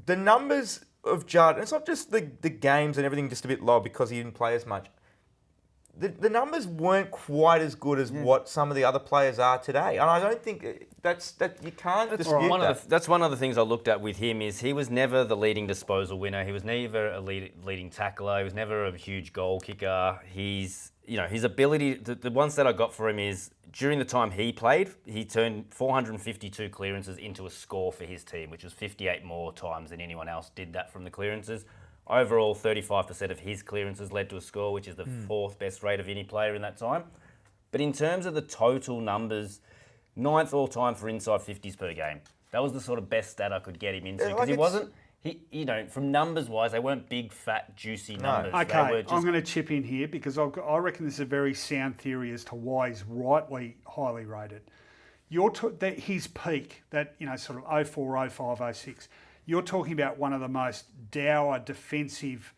The numbers of Judd, and it's not just the games and everything just a bit low because he didn't play as much. The numbers weren't quite as good as what some of the other players are today. And I don't think that you can't dispute that.
That's one of the things I looked at with him is he was never the leading disposal winner. He was never a leading tackler. He was never a huge goal kicker. His ability, the ones that I got for him is during the time he played, he turned 452 clearances into a score for his team, which was 58 more times than anyone else did that from the clearances. Overall, 35% of his clearances led to a score, which is the 4th best rate of any player in that time. But in terms of the total numbers, 9th all time for inside 50s per game. That was the sort of best stat I could get him into because from numbers wise, they weren't big, fat, juicy numbers.
Okay, I'm going to chip in here because I reckon this is a very sound theory as to why he's rightly highly rated. His peak, that sort of 04, 05, 06. You're talking about one of the most dour defensive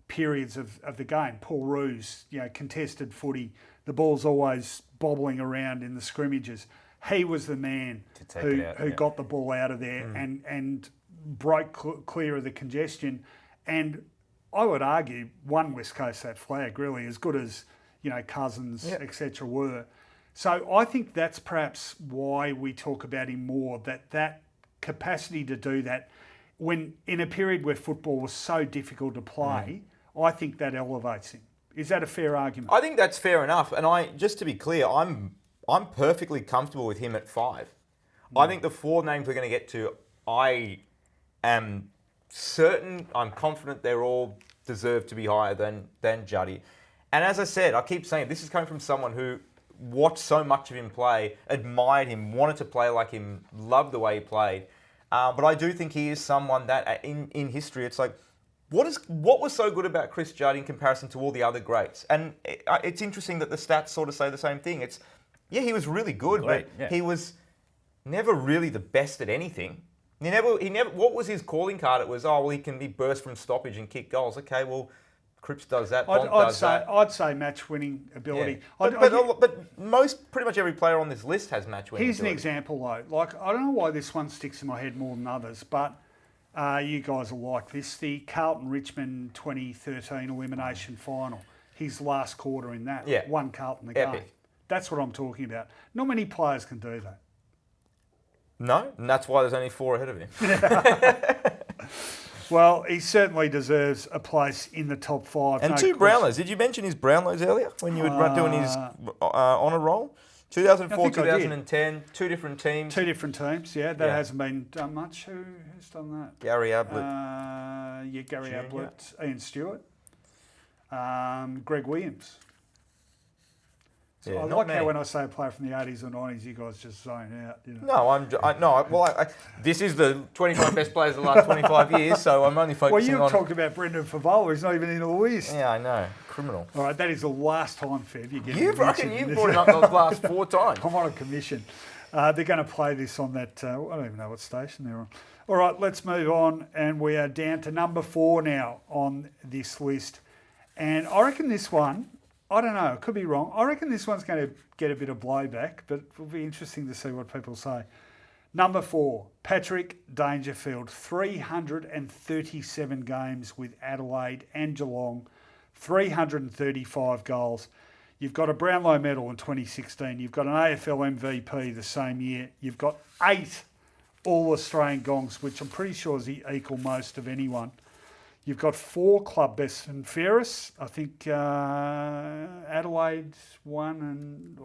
periods of the game. Paul Roos, contested footy. The ball's always bobbling around in the scrimmages. He was the man who got the ball out of there and broke clear of the congestion. And I would argue won West Coast that flag really as good as Cousins, etc. were. So I think that's perhaps why we talk about him more. That capacity to do that. When in a period where football was so difficult to play, I think that elevates him. Is that a fair argument?
I think that's fair enough. And just to be clear, I'm perfectly comfortable with him at 5. I think the 4 names we're going to get to, I am certain, I'm confident they're all deserve to be higher than Juddy. And as I said, I keep saying this is coming from someone who watched so much of him play, admired him, wanted to play like him, loved the way he played. But I do think he is someone that in history, it's like, what was so good about Chris Judd in comparison to all the other greats? And it's interesting that the stats sort of say the same thing. He was really good, he was never really the best at anything. He never. What was his calling card? It was, he can be burst from stoppage and kick goals. Okay, well, Cripps does that.
I'd say match-winning ability.
Yeah. But pretty much every player on this list has match-winning
Here's
ability.
an example, though. Like, I don't know why this one sticks in my head more than others, but you guys will like this. The Carlton-Richmond 2013 elimination final. His last quarter in that. Won Carlton the game. That's what I'm talking about. Not many players can do that.
No, and that's why there's only 4 ahead of him.
Well, he certainly deserves a place in the top 5.
And 2 Brownlows. Did you mention his Brownlows earlier when you were doing his honour roll? 2004, 2010, 2 different teams.
2 different teams, yeah. That hasn't been done much. Who's done that?
Gary Ablett.
Gary Ablett, Ian Stewart, Greg Williams.
Yeah,
I
not
like
me.
how when I say a player from the 80s or 90s, you guys just zone out. You know?
No, this is the 25 best players of the last 25 years, so I'm only
Well,
focusing
you
on...
talked about Brendan Favola. He's not even in the list.
Yeah, I know. Criminal.
All right, that is the last time, Fev.
You've brought it up those last 4 times.
I'm on a commission. They're going to play this on that, I don't even know what station they're on. All right, let's move on. And we are down to number 4 now on this list. And I reckon this one, I don't know, it could be wrong. I reckon this one's going to get a bit of blowback, but it'll be interesting to see what people say. Number 4, Patrick Dangerfield, 337 games with Adelaide and Geelong, 335 goals. You've got a Brownlow medal in 2016. You've got an AFL MVP the same year. You've got 8 All-Australian gongs, which I'm pretty sure is the equal most of anyone. You've got 4 club bests and fairest. I think Adelaide's 1 and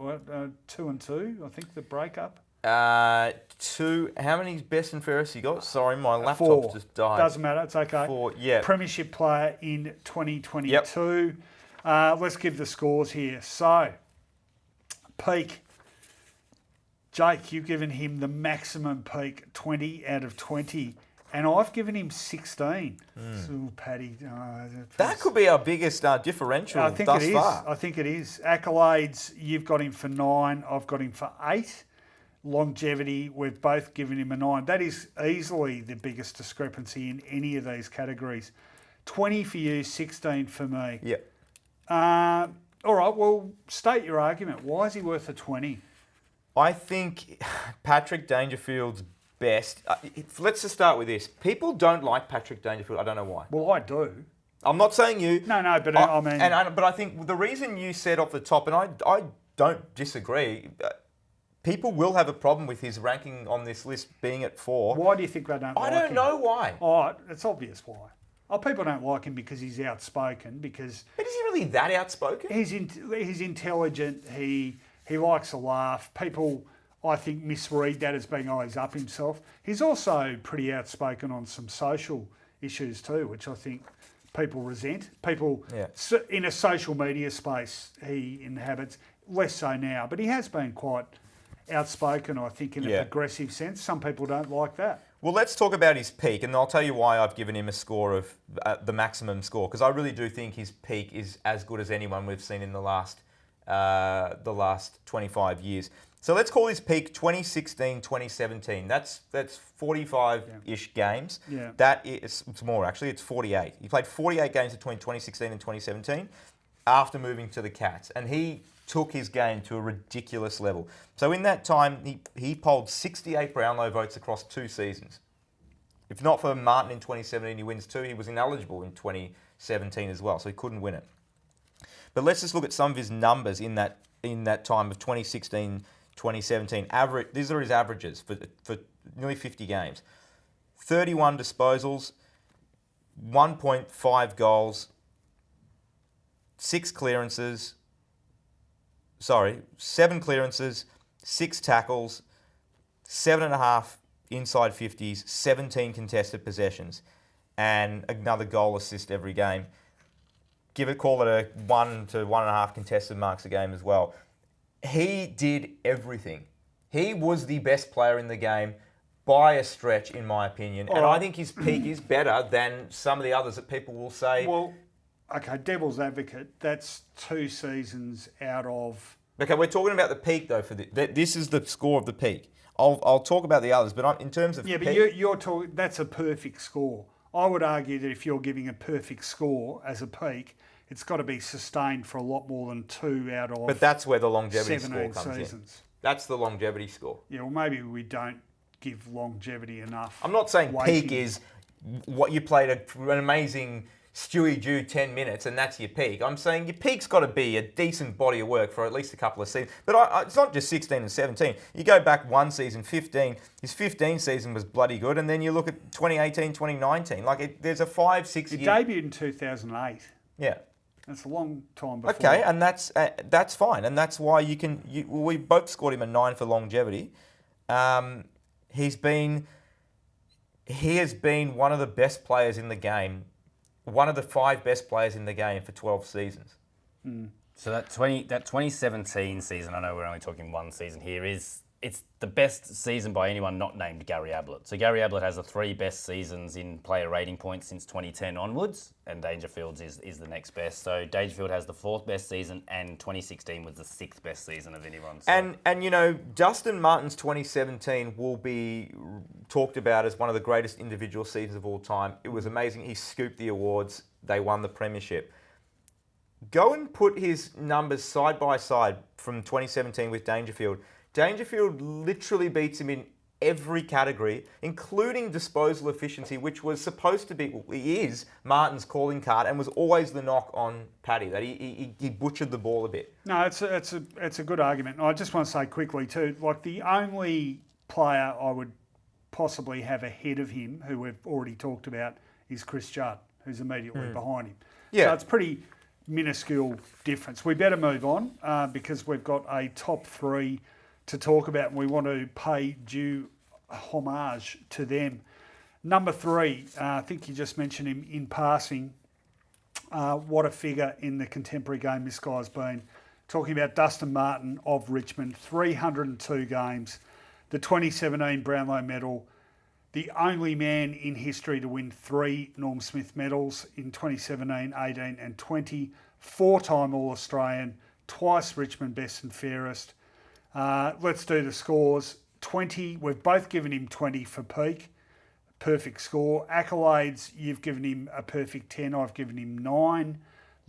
2 and 2. I think the breakup.
2. How many best and fairest you got? Sorry, my laptop
4.
just died.
Doesn't matter. It's okay.
4, yeah.
Premiership player in 2022. Let's give the scores here. So, peak. Jake, you've given him the maximum peak, 20 out of 20. And I've given him 16. So, Paddy.
That could be our biggest differential
I think
thus
it is.
far.
I think it is. Accolades, you've got him for 9. I've got him for 8. Longevity, we've both given him a 9. That is easily the biggest discrepancy in any of these categories. 20 for you, 16 for me.
Yeah.
All right, well, state your argument. Why is he worth a 20?
I think Patrick Dangerfield's best. Let's just start with this. People don't like Patrick Dangerfield. I don't know why.
Well, I do.
I'm not saying you.
No, but I mean...
But I think the reason you said off the top, and I don't disagree, people will have a problem with his ranking on this list being at 4.
Why do you think they don't like him?
I don't know why.
Oh, it's obvious why. Oh, people don't like him because he's outspoken, because...
But is he really that outspoken?
He's intelligent, he likes a laugh. People, I think, misread that as being, he's up himself. He's also pretty outspoken on some social issues too, which I think people resent. People, in a social media space he inhabits, less so now, but he has been quite outspoken, I think, in a progressive sense. Some people don't like that.
Well, let's talk about his peak, and I'll tell you why I've given him a score of the maximum score, because I really do think his peak is as good as anyone we've seen in the last 25 years. So let's call his peak 2016-2017. That's 45-ish games.
Yeah.
It's more actually. It's 48. He played 48 games between 2016 and 2017 after moving to the Cats, and he took his game to a ridiculous level. So in that time, he polled 68 Brownlow votes across 2 seasons. If not for Martin in 2017, he wins 2. He was ineligible in 2017 as well, so he couldn't win it. But let's just look at some of his numbers in that time of 2016, 2017. These are his averages for nearly 50 games. 31 disposals, 1.5 goals, 7 clearances, 6 tackles, 7.5 inside 50s, 17 contested possessions, and another goal assist every game. Call it a 1 to 1.5 contested marks a game as well. He did everything. He was the best player in the game by a stretch, in my opinion. And I think his peak is better than some of the others that people will say.
Well, okay, devil's advocate, that's 2 seasons out of...
Okay, we're talking about the peak, though. This is the score of the peak. I'll talk about the others, but in terms of
but
peak,
you're talking... That's a perfect score. I would argue that if you're giving a perfect score as a peak, it's got to be sustained for a lot more than 2 out of...
But that's where the longevity score
17
comes
seasons.
in. That's the longevity score.
Yeah, well, maybe we don't give longevity enough.
I'm not saying
weighting.
peak is what you played an amazing Stewie Jew 10 minutes and that's your peak. I'm saying your peak's got to be a decent body of work for at least a couple of seasons. But it's not just 16 and 17. You go back one season, 15. His 15 season was bloody good. And then you look at 2018, 2019. There's a 5-6 year...
He debuted in 2008.
Yeah.
That's a long time before.
Okay, and that's fine. And that's why we both scored him a 9 for longevity. He has been one of the best players in the game, one of the 5 best players in the game for 12 seasons.
So that 2017 season, I know we're only talking one season here, it's the best season by anyone not named Gary Ablett. So Gary Ablett has the 3 best seasons in player rating points since 2010 onwards, and Dangerfield's is the next best. So Dangerfield has the 4th best season, and 2016 was the 6th best season of anyone. So.
And you know, Dustin Martin's 2017 will be talked about as one of the greatest individual seasons of all time. It was amazing. He scooped the awards. They won the premiership. Go and put his numbers side by side from 2017 with Dangerfield. Dangerfield literally beats him in every category, including disposal efficiency, which was supposed to be, well, he is Martin's calling card, and was always the knock on Paddy, that he butchered the ball a bit.
No, it's a good argument. I just want to say quickly too, like the only player I would possibly have ahead of him, who we've already talked about, is Chris Judd, who's immediately behind him.
Yeah.
So it's pretty minuscule difference. We better move on because we've got a top 3 to talk about, and we want to pay due homage to them. Number 3, I think you just mentioned him in passing. What a figure in the contemporary game this guy's been. Talking about Dustin Martin of Richmond, 302 games, the 2017 Brownlow medal, the only man in history to win 3 Norm Smith medals in 2017, 18 and 20, 4-time All-Australian, twice Richmond best and fairest. Let's do the scores. 20, we've both given him 20 for peak. Perfect score. Accolades, you've given him a perfect 10. I've given him 9.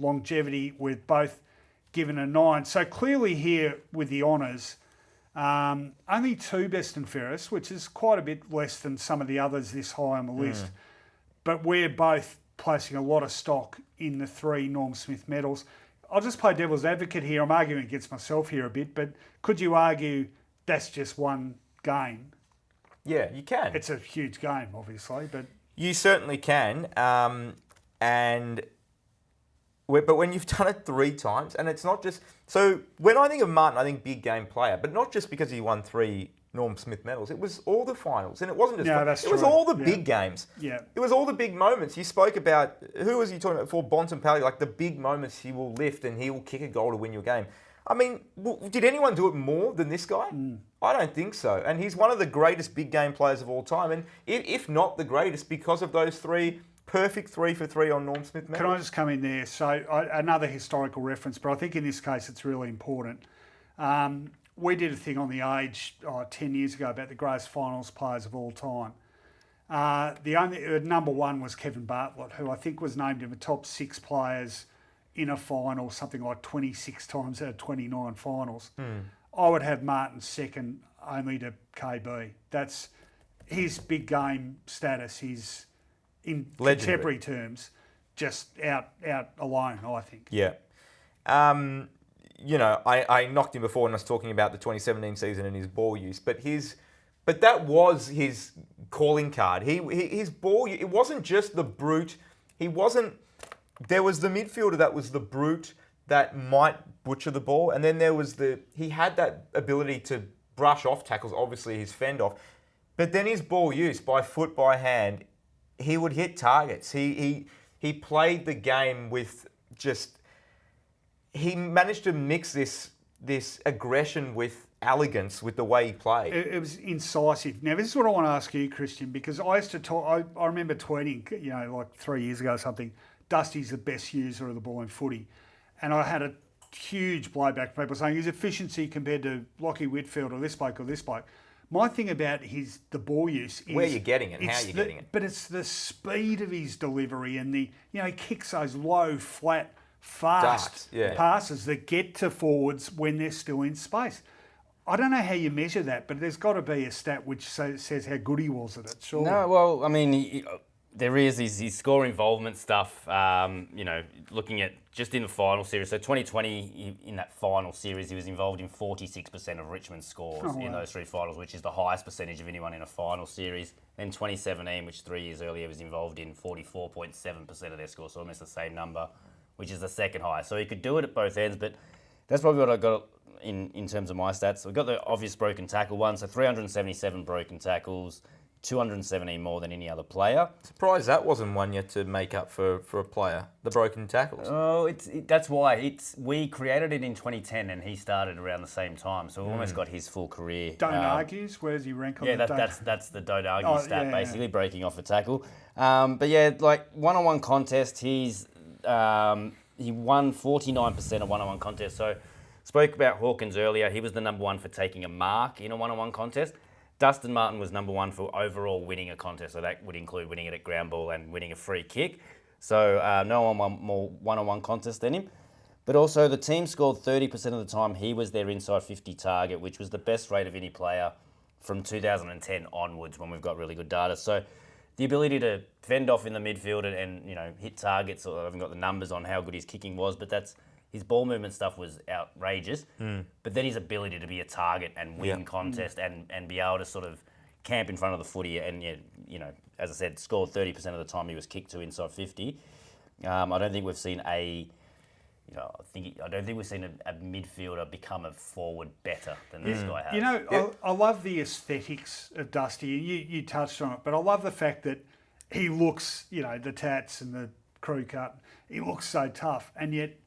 Longevity, we've both given a 9. So clearly here with the honours, only 2 best and fairest, which is quite a bit less than some of the others this high on the list. But we're both placing a lot of stock in the 3 Norm Smith medals. I'll just play devil's advocate here. I'm arguing against myself here a bit, but could you argue that's just one game?
Yeah, you can.
It's a huge game, obviously, but...
You certainly can. But when you've done it 3 times, and it's not just... So when I think of Martin, I think big game player, but not just because he won 3 Norm Smith medals. It was all the finals, and it wasn't just...
No, that's
it was
true.
all the big games.
Yeah.
It was all the big moments. You spoke about... Who was he talking about before? Bontempelli, like the big moments he will lift and he will kick a goal to win your game. I mean, did anyone do it more than this guy? I don't think so. And he's one of the greatest big game players of all time, and if not the greatest, because of those 3... Perfect 3 for 3 on Norm Smith medals.
Can I just come in there? So another historical reference, but I think in this case it's really important. We did a thing on the Age 10 years ago about the greatest finals players of all time. The only number 1 was Kevin Bartlett, who I think was named in the top 6 players in a final, something like 26 times out of 29 finals. I would have Martin second, only to KB. That's his big game status. His in
legendary
contemporary terms, just out alone, I think.
Yeah. You know, I knocked him before when I was talking about the 2017 season and his ball use, but that was his calling card. His ball, it wasn't just the brute. There was the midfielder that was the brute that might butcher the ball, and then there was he had that ability to brush off tackles, obviously his fend off, but then his ball use, by foot, by hand, he would hit targets. He played the game with just... He managed to mix this aggression with elegance with the way he played.
It was incisive. Now, this is what I want to ask you, Christian, because I used to talk... I remember tweeting, like 3 years ago or something, Dusty's the best user of the ball in footy. And I had a huge blowback from people saying his efficiency compared to Lockie Whitfield or this bloke or this bloke. My thing about the ball use is...
Where you're getting it and how you're getting it.
But it's the speed of his delivery and he kicks those low, flat, fast passes that get to forwards when they're still in space. I don't know how you measure that, but there's got to be a stat which says how good he was at it, surely.
No, well, I mean, there is his score involvement stuff, looking at just in the final series. So 2020, in that final series, he was involved in 46% of Richmond's scores in those 3 finals, which is the highest percentage of anyone in a final series. Then 2017, which 3 years earlier was involved in 44.7% of their scores, so almost the same number, which is the second highest. So he could do it at both ends, but that's probably what I got in terms of my stats. We've got the obvious broken tackle one, so 377 broken tackles, 217 more than any other player.
Surprised that wasn't one yet to make up for a player, the broken tackles.
Oh, that's why we created it in 2010, and he started around the same time, so we almost got his full career.
Don't argues. Where does he rank on
Yeah,
the
that's the don't argue stat, basically breaking off a tackle. But yeah, like one-on-one contest, he won 49% of one-on-one contests. So spoke about Hawkins earlier. He was the number one for taking a mark in a one-on-one contest. Dustin Martin was number one for overall winning a contest, so that would include winning it at ground ball and winning a free kick. So no one won more one-on-one contests than him. But also the team scored 30% of the time he was their inside 50 target, which was the best rate of any player from 2010 onwards when we've got really good data. So the ability to fend off in the midfield and hit targets, I haven't got the numbers on how good his kicking was, but his ball movement stuff was outrageous. But then his ability to be a target and win contest and be able to sort of camp in front of the footy and, as I said, scored 30% of the time he was kicked to inside 50. I don't think we've seen a midfielder become a forward better than this guy has.
I love the aesthetics of Dusty. You touched on it, but I love the fact that he looks, the tats and the crew cut, he looks so tough, and yet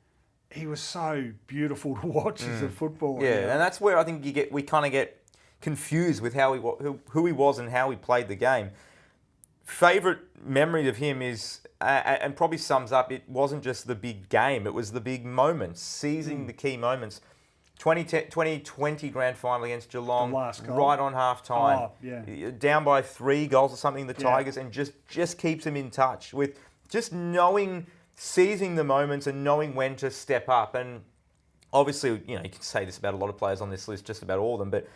he was so beautiful to watch as a footballer.
Yeah, and that's where I think we kind of get confused with who he was and how he played the game. Favourite memory of him is, and probably sums up, it wasn't just the big game, it was the big moments, seizing the key moments. 2020 grand final against Geelong, right on half time, down by 3 goals or something, the Tigers, and just keeps him in touch with just seizing the moments and knowing when to step up. And obviously, you can say this about a lot of players on this list, just about all of them, but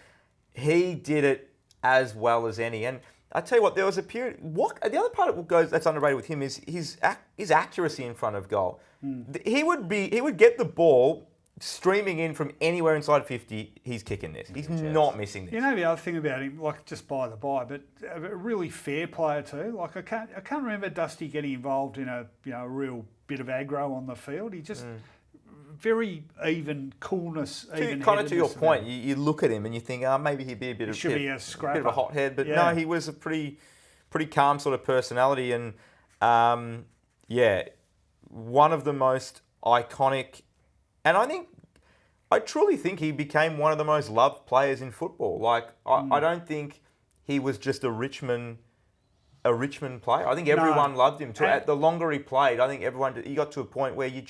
he did it as well as any. And I tell you what, there was a period. The other part that's underrated with him is his accuracy in front of goal. He would get the ball streaming in from anywhere inside 50. He's kicking this. He's not missing this.
The other thing about him, like just by the by, but a really fair player too. Like I can't remember Dusty getting involved in a real bit of aggro on the field. He just very even coolness, even
kind of to your point. You look at him and you think, maybe he'd be a bit of a hothead, but no, he was a pretty calm sort of personality, and one of the most iconic. And I truly think he became one of the most loved players in football. Like I don't think he was just a Richmond player. I think everyone loved him. The longer he played, I think he got to a point where you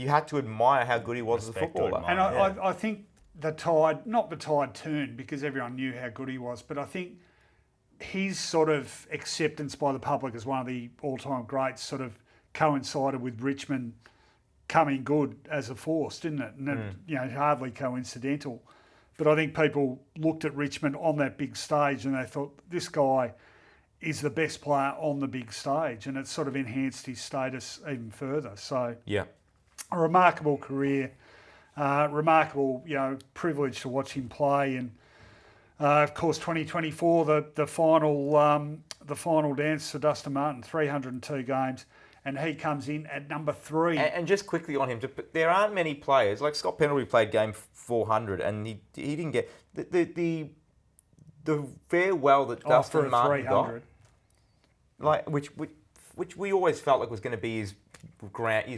had to admire how good he was as a footballer.
And I think not the tide turned because everyone knew how good he was, but I think his sort of acceptance by the public as one of the all-time greats sort of coincided with Richmond coming good as a force, didn't it? And hardly coincidental. But I think people looked at Richmond on that big stage and they thought, this guy is the best player on the big stage, and it sort of enhanced his status even further. So a remarkable career, remarkable privilege to watch him play, and of course 2024 the final dance for Dustin Martin, 302 games. And he comes in at number 3.
And just quickly on him, there aren't many players like Scott Pendlebury played game 400, and he didn't get the farewell that Dustin Martin got, like which we always felt like was going to be his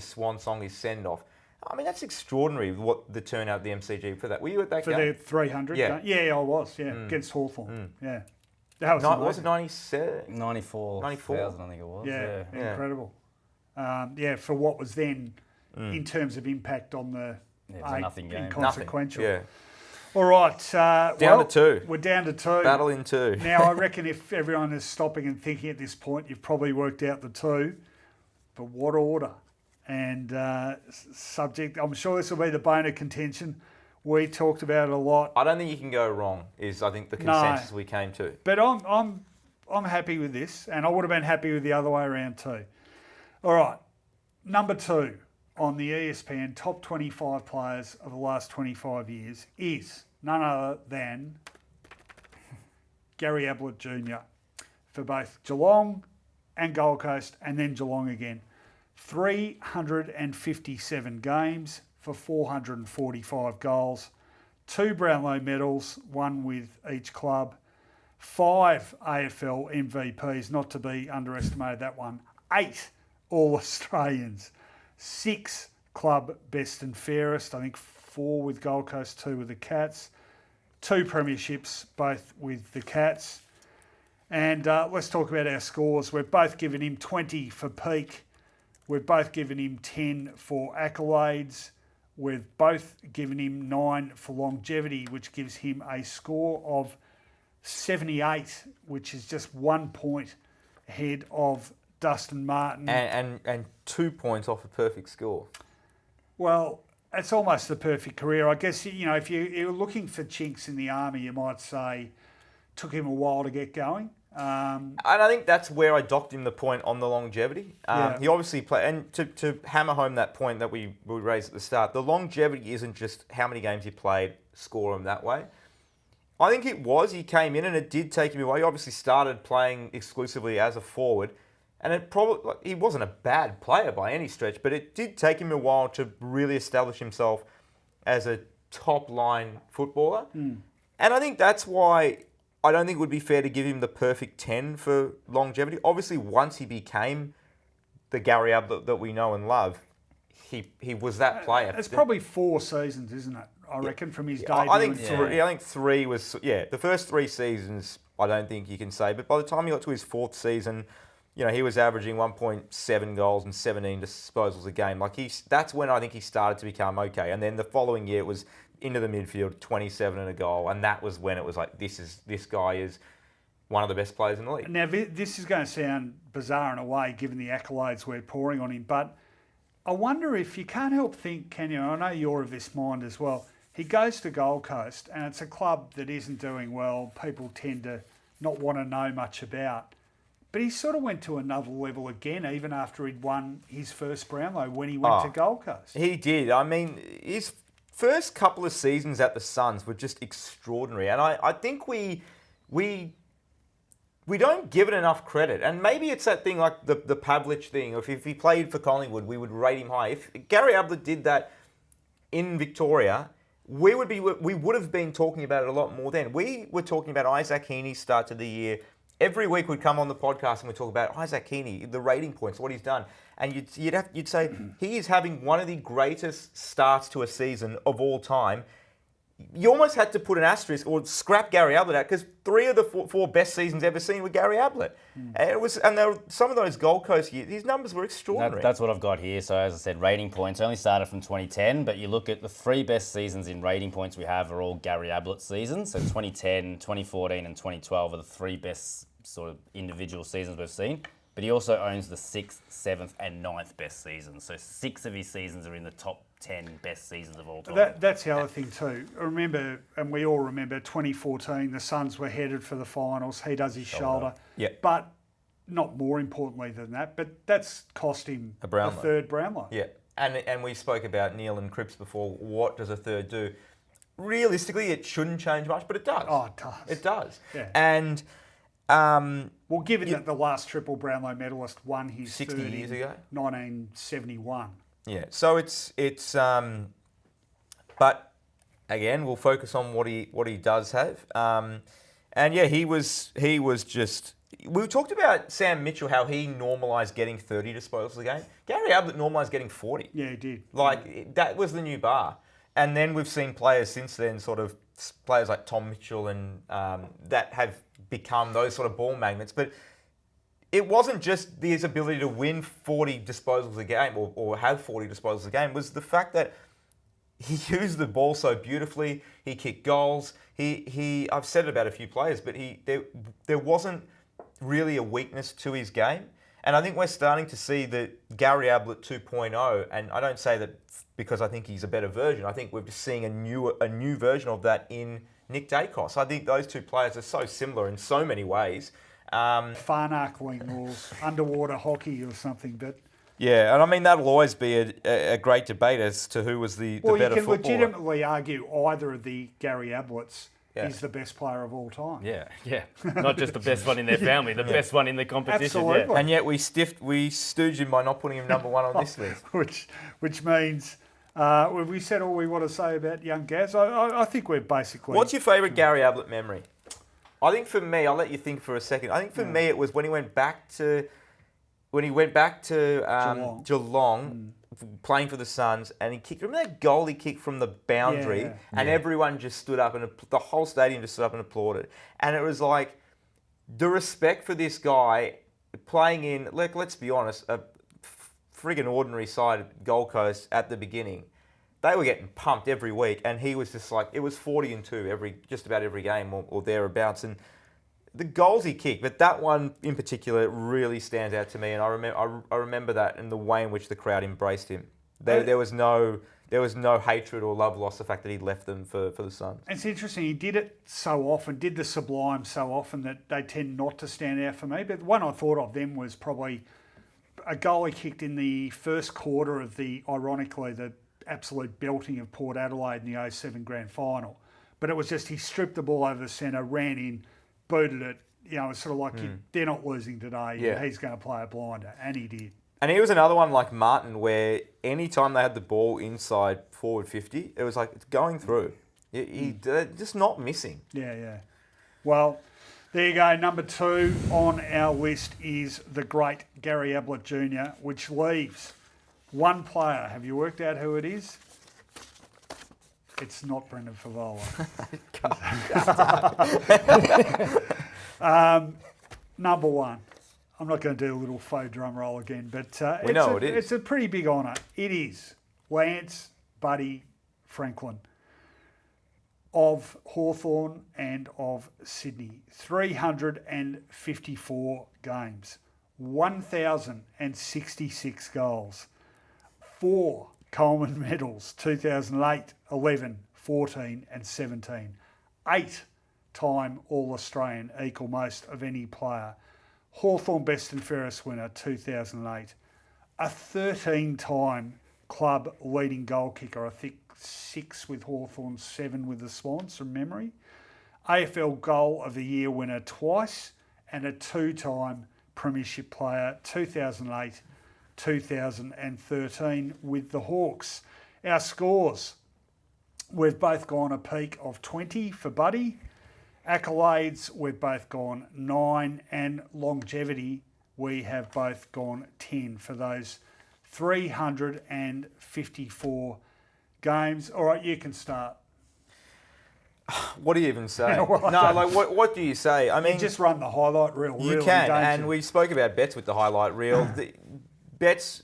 swan song, his send off. I mean, that's extraordinary. What the turnout at the MCG for that? Were you at that game?
For the 300? Yeah, I was. Against Hawthorn. Yeah, that was
it 97?
94,000, I think it was.
Yeah. Incredible. For what was then, in terms of impact on the
nothing game.
Inconsequential.
Nothing.
All right.
Down to 2.
We're down to 2.
Battle in 2.
Now, I reckon if everyone is stopping and thinking at this point, you've probably worked out the 2. But what order? And subject, I'm sure this will be the bone of contention. We talked about it a lot.
I don't think you can go wrong, is I think the consensus we came to.
But I'm happy with this, and I would have been happy with the other way around too. All right, number 2 on the ESPN top 25 players of the last 25 years is none other than Gary Ablett Jr. for both Geelong and Gold Coast, and then Geelong again. 357 games for 445 goals, 2 Brownlow medals, 1 with each club, 5 AFL MVPs, not to be underestimated that one. 8 All-Australians. 6 club best and fairest. I think 4 with Gold Coast, 2 with the Cats. 2 premierships, both with the Cats. And let's talk about our scores. We've both given him 20 for peak. We've both given him 10 for accolades. We've both given him 9 for longevity, which gives him a score of 78, which is just 1 point ahead of Dustin Martin.
And 2 points off a perfect score.
Well, it's almost the perfect career. I guess, if you're looking for chinks in the armour, you might say took him a while to get going.
And I think that's where I docked him the point on the longevity. He obviously played, and to hammer home that point that we raised at the start, the longevity isn't just how many games he played, score him that way. I think he came in and it did take him away. He obviously started playing exclusively as a forward, and he wasn't a bad player by any stretch, but it did take him a while to really establish himself as a top-line footballer. And I think that's why I don't think it would be fair to give him the perfect 10 for longevity. Obviously, once he became the Gary Ablett that we know and love, he was that player.
It's probably 4 seasons, isn't it? I reckon, from his debut.
I think three was... the first 3 seasons, I don't think you can say. But by the time he got to his 4th season, he was averaging 1.7 goals and 17 disposals a game. That's when I think he started to become okay. And then the following year, it was into the midfield, 27 and a goal, and that was when it was like, this guy is one of the best players in the league.
Now, this is going to sound bizarre in a way, given the accolades we're pouring on him, but I wonder if you can't help think, can you? I know you're of this mind as well. He goes to Gold Coast, and it's a club that isn't doing well. People tend to not want to know much about. But he sort of went to another level again, even after he'd won his first Brownlow when he went to Gold Coast.
He did. I mean, his first couple of seasons at the Suns were just extraordinary. And I think we don't give it enough credit. And maybe it's that thing like the Pavlich thing. If he played for Collingwood, we would rate him high. If Gary Ablett did that in Victoria, we would have been talking about it a lot more then. We were talking about Isaac Heaney's start to the year. Every week we'd come on the podcast and we'd talk about Isaac Heaney, the rating points, what he's done. And you'd say he is having one of the greatest starts to a season of all time. You almost had to put an asterisk or scrap Gary Ablett out because 3 of the 4 best seasons ever seen were Gary Ablett. And there were some of those Gold Coast years, his numbers were extraordinary.
That's what I've got here. So as I said, rating points only started from 2010, but you look at the 3 best seasons in rating points we have are all Gary Ablett seasons. So 2010, 2014 and 2012 are the 3 best sort of individual seasons we've seen. But he also owns the 6th, 7th and 9th best seasons. So 6 of his seasons are in the top 10 best seasons of all time.
That's the other thing too. Remember, and we all remember 2014, the Suns were headed for the finals. He does his shoulder.
Yeah.
But not more importantly than that, but that's cost him a 3rd Brownlow.
Yeah. And we spoke about Neil and Cripps before. What does a 3rd do? Realistically, it shouldn't change much, but it does.
Oh, it does.
It does.
Yeah.
And...
well, given that the last triple Brownlow medalist won his
60
third
years
in
ago,
1971.
Yeah, so it's but again, we'll focus on what he does have. And yeah, he was just. We talked about Sam Mitchell, how he normalised getting 30 disposals a game. Gary Ablett normalised getting 40.
Yeah, he did.
That was the new bar. And then we've seen players since then, sort of players like Tom Mitchell and that have become those sort of ball magnets. But it wasn't just his ability to win 40 disposals a game or have 40 disposals a game. It was the fact that he used the ball so beautifully. He kicked goals. I've said it about a few players, but there wasn't really a weakness to his game. And I think we're starting to see the Gary Ablett 2.0, and I don't say that because I think he's a better version. I think we're just seeing a new version of that in Nick Dacos. I think those two players are so similar in so many ways.
Farnarkling or underwater hockey or something, but...
Yeah, and I mean, that'll always be a great debate as to who was the better footballer.
Well, you can legitimately argue either of the Gary Ablets is the best player of all time.
Yeah. Not just the best one in their family, the best one in the competition.
Absolutely.
Yeah.
And yet we stooged him by not putting him number 1 on this list.
Which means... we said all we want to say about young Gaz. I think we're basically...
What's your favourite Gary Ablett memory? I think for me, I'll let you think for a second. I think for me, it was when he went back to Geelong. Playing for the Suns, and he kicked. Remember that goal he kicked from the boundary, and everyone just stood up, and the whole stadium just stood up and applauded. And it was like the respect for this guy playing in. Let's be honest, a friggin' ordinary side, Gold Coast at the beginning. They were getting pumped every week, and he was just like it was 40-2 just about every game or thereabouts, and. The goals he kicked, but that one in particular really stands out to me, and I remember that in the way in which the crowd embraced him. There was no hatred or love lost the fact that he'd left them for the Suns.
It's interesting. He did it so often, did the sublime so often that they tend not to stand out for me. But the one I thought of then was probably a goal he kicked in the first quarter of ironically, the absolute belting of Port Adelaide in the 07 Grand Final. But it was just he stripped the ball over the centre, ran in, booted it, it's sort of like they're not losing today.
Yeah.
He's going to play a blinder, and he did.
And he was another one like Martin, where any time they had the ball inside forward 50, it was like it's going through. They're just not missing.
Yeah. Well, there you go. Number 2 on our list is the great Gary Ablett Jr., which leaves one player. Have you worked out who it is? It's not Brendan Favola. Number 1. I'm not going to do a little faux drum roll again, but it's a pretty big honour. It is Lance Buddy Franklin of Hawthorn and of Sydney. 354 games, 1,066 goals, 4 Coleman medals, 2008, 11, 14 and 17. 8-time All-Australian, equal most of any player. Hawthorn Best and Fairest winner, 2008. A 13-time club leading goal kicker, I think 6 with Hawthorn, 7 with the Swans from memory. AFL Goal of the Year winner twice, and a 2-time Premiership player, 2008, 2013 with the Hawks. Our scores, we've both gone a peak of 20 for Buddy. Accolades, we've both gone 9, and longevity, we have both gone 10 for those 354 games. All right, you can start.
What do you even say? What do you say? I mean,
you just run the highlight reel.
You can, and we spoke about Betts with the highlight reel. Betts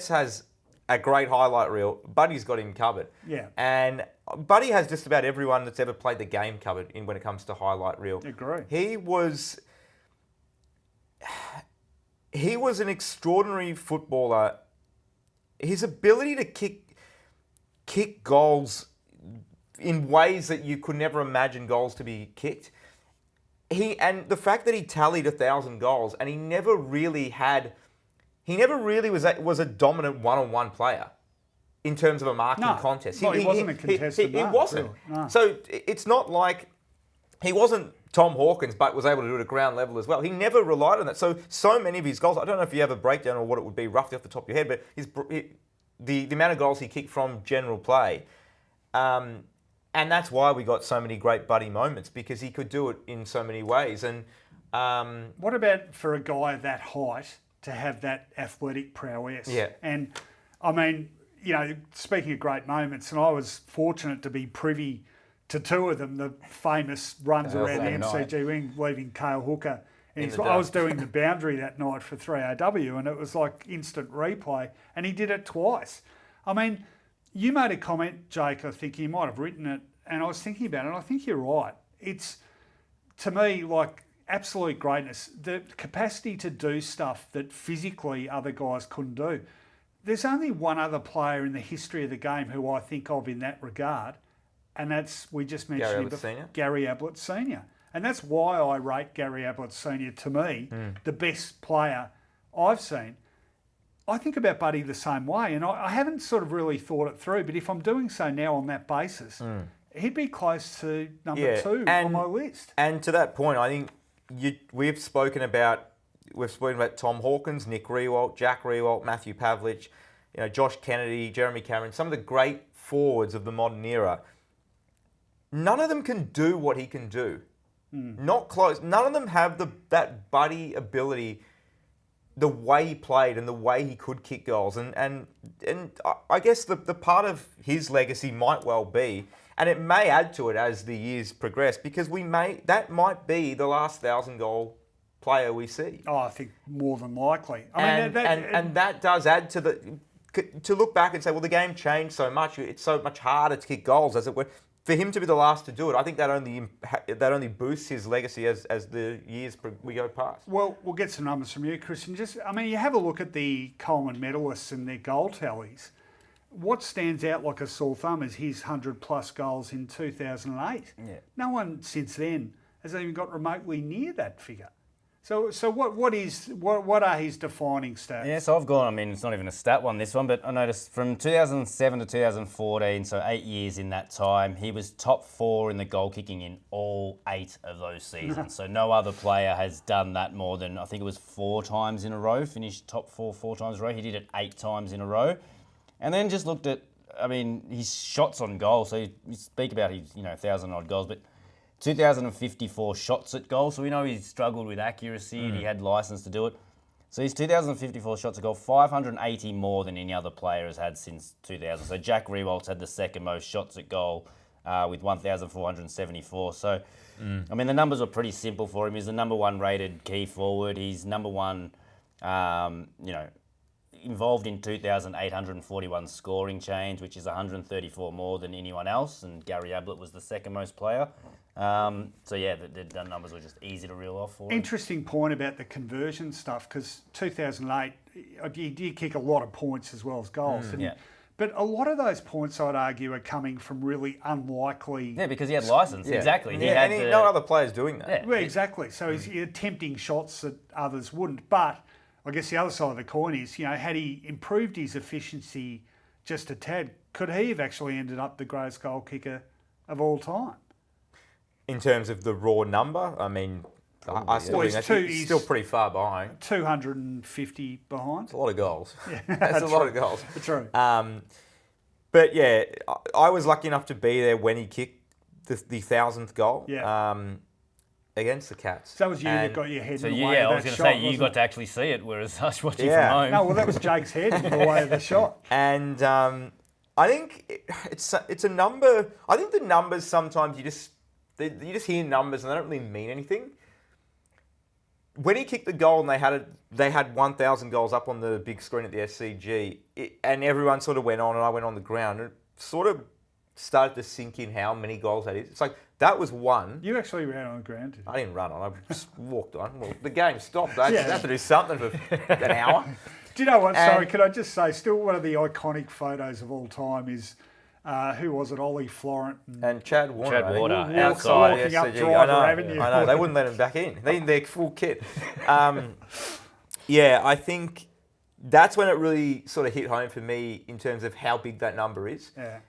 has a great highlight reel. Buddy's got him covered.
Yeah. And
Buddy has just about everyone that's ever played the game covered when it comes to highlight reel.
Agree.
He was an extraordinary footballer. His ability to kick goals in ways that you could never imagine goals to be kicked. And the fact that he tallied 1,000 goals and he never really was a dominant one-on-one player in terms of a marking contest.
He wasn't a contested
He wasn't. No. So it's not like he wasn't Tom Hawkins, but was able to do it at ground level as well. He never relied on that. So many of his goals, I don't know if you have a breakdown or what it would be roughly off the top of your head, but the amount of goals he kicked from general play, and that's why we got so many great Buddy moments, because he could do it in so many ways. And
what about for a guy that height to have that athletic prowess?
Yeah.
And I mean, speaking of great moments, and I was fortunate to be privy to 2 of them, the famous runs around the MCG ring, leaving Cale Hooker. I was doing the boundary that night for 3AW, and it was like instant replay, and he did it twice. I mean, you made a comment, Jake, I think you might have written it, and I was thinking about it, and I think you're right. It's, to me, like absolute greatness, the capacity to do stuff that physically other guys couldn't do. There's only one other player in the history of the game who I think of in that regard, and that's, we just mentioned Gary Ablett Sr. And that's why I rate Gary Ablett Sr. to me the best player I've seen. I think about Buddy the same way, and I haven't sort of really thought it through, but if I'm doing so now on that basis, he'd be close to number 2 on my list.
And to that point, I think we've spoken about Tom Hawkins, Nick Riewoldt, Jack Riewoldt, Matthew Pavlich, Josh Kennedy, Jeremy Cameron, some of the great forwards of the modern era. None of them can do what he can do. Not close. None of them have that buddy ability, the way he played and the way he could kick goals. And I guess the part of his legacy might well be, and it may add to it as the years progress, because that might be the last 1,000-goal player we see.
Oh, I think more than likely.
And that does add to look back and say, well, the game changed so much. It's so much harder to kick goals, as it were. For him to be the last to do it, I think that only boosts his legacy as the years we go past.
Well, we'll get some numbers from you, Christian. You have a look at the Coleman medalists and their goal tallies. What stands out like a sore thumb is his 100-plus goals in 2008.
Yeah.
No one since then has even got remotely near that figure. So what are his defining stats?
Yeah, so I've gone, it's not even a stat one, this one, but I noticed from 2007 to 2014, so 8 years in that time, he was top 4 in the goal kicking in all 8 of those seasons. So no other player has done that more than, I think it was 4 times in a row, finished top 4 times in a row. He did it 8 times in a row. And then just looked at, his shots on goal. So you speak about his, 1,000-odd goals, but 2,054 shots at goal. So we know he's struggled with accuracy and he had license to do it. So his 2,054 shots at goal, 580 more than any other player has had since 2000. So Jack Riewoldt's had the second most shots at goal with 1,474. So, the numbers were pretty simple for him. He's the number 1 rated key forward. He's number 1, involved in 2,841 scoring chains, which is 134 more than anyone else, and Gary Ablett was the second most player. The numbers were just easy to reel off for him.
Interesting point about the conversion stuff, because 2008, he did kick a lot of points as well as goals. But a lot of those points, I'd argue, are coming from really unlikely...
Yeah, because he had license, exactly.
No other player's doing that.
Yeah. Well, exactly. So he's attempting shots that others wouldn't. But I guess the other side of the coin is, had he improved his efficiency just a tad, could he have actually ended up the greatest goal kicker of all time?
In terms of the raw number, I still think he's still pretty far behind.
250 behind.
It's a lot of goals. Yeah, that's a lot of goals.
That's right.
But yeah, I was lucky enough to be there when he kicked the 1,000th goal.
Yeah.
Against the Cats.
So that was you that got your head in the way of that shot.
I was going to say, you got to actually see it, whereas I was watching from home.
No, well, that was Jake's head in the way of the shot.
And I think it's a number. I think the numbers sometimes you just hear numbers and they don't really mean anything. When he kicked the goal and they had 1,000 goals up on the big screen at the SCG, and everyone sort of went on and I went on the ground, and it sort of started to sink in how many goals that is. It's like, that was one.
You actually ran on the ground, didn't you?
I didn't run on. I just walked on. Well, the game stopped. I had to do something for an hour.
Do you know what? Sorry, could I just say, still one of the iconic photos of all time is, who was it? Ollie Florent
and Chad Warner.
Chad Warner outside.
Walking up Driver Avenue.
I know. They wouldn't let him back in. They in their full kit. I think that's when it really sort of hit home for me in terms of how big that number is.
Yeah.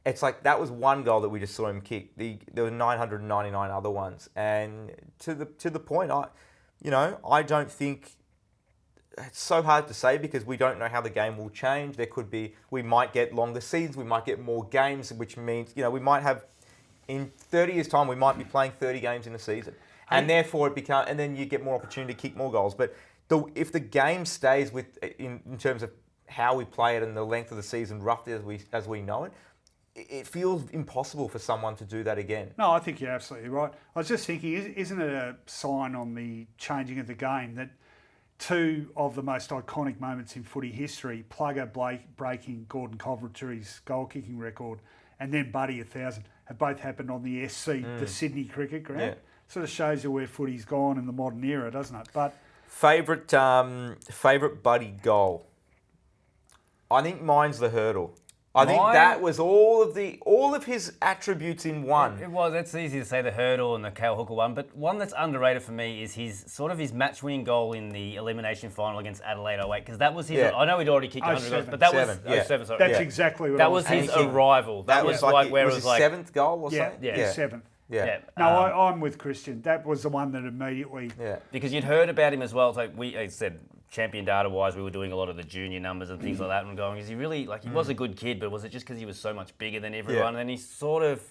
It's like that was one goal that we just saw him kick. There were 999 other ones, and to the point, I don't think it's so hard to say because we don't know how the game will change. We might get longer seasons, we might get more games, which means we might have in 30 years' time we might be playing 30 games in a season, and therefore and then you get more opportunity to kick more goals. But if the game stays in terms of how we play it and the length of the season roughly as we know it. It feels impossible for someone to do that again.
No, I think you're absolutely right. I was just thinking, isn't it a sign on the changing of the game that 2 of the most iconic moments in footy history, Plugger breaking Gordon Coventry's goal-kicking record, and then Buddy 1,000, have both happened on the SC, the Sydney Cricket Ground?
Yeah.
Sort of shows you where footy's gone in the modern era, doesn't it? But
favourite Buddy goal? I think mine's the hurdle. I think that was all of his attributes in one.
It was. It's easy to say the hurdle and the Cal Hooker one, but one that's underrated for me is his match-winning goal in the elimination final against Adelaide 08, because that was his. I know he'd already kicked 100 goals, but that was 07. Sorry.
That's exactly what
that was his arrival. That was like where it was like
7th goal or something.
Yeah, 7th.
Yeah.
No, I'm with Christian. That was the one that immediately.
Yeah.
Because you'd heard about him as well. It's like I said, champion data-wise, we were doing a lot of the junior numbers and things like that, and going, is he really he was a good kid, but was it just because he was so much bigger than everyone? And he sort of,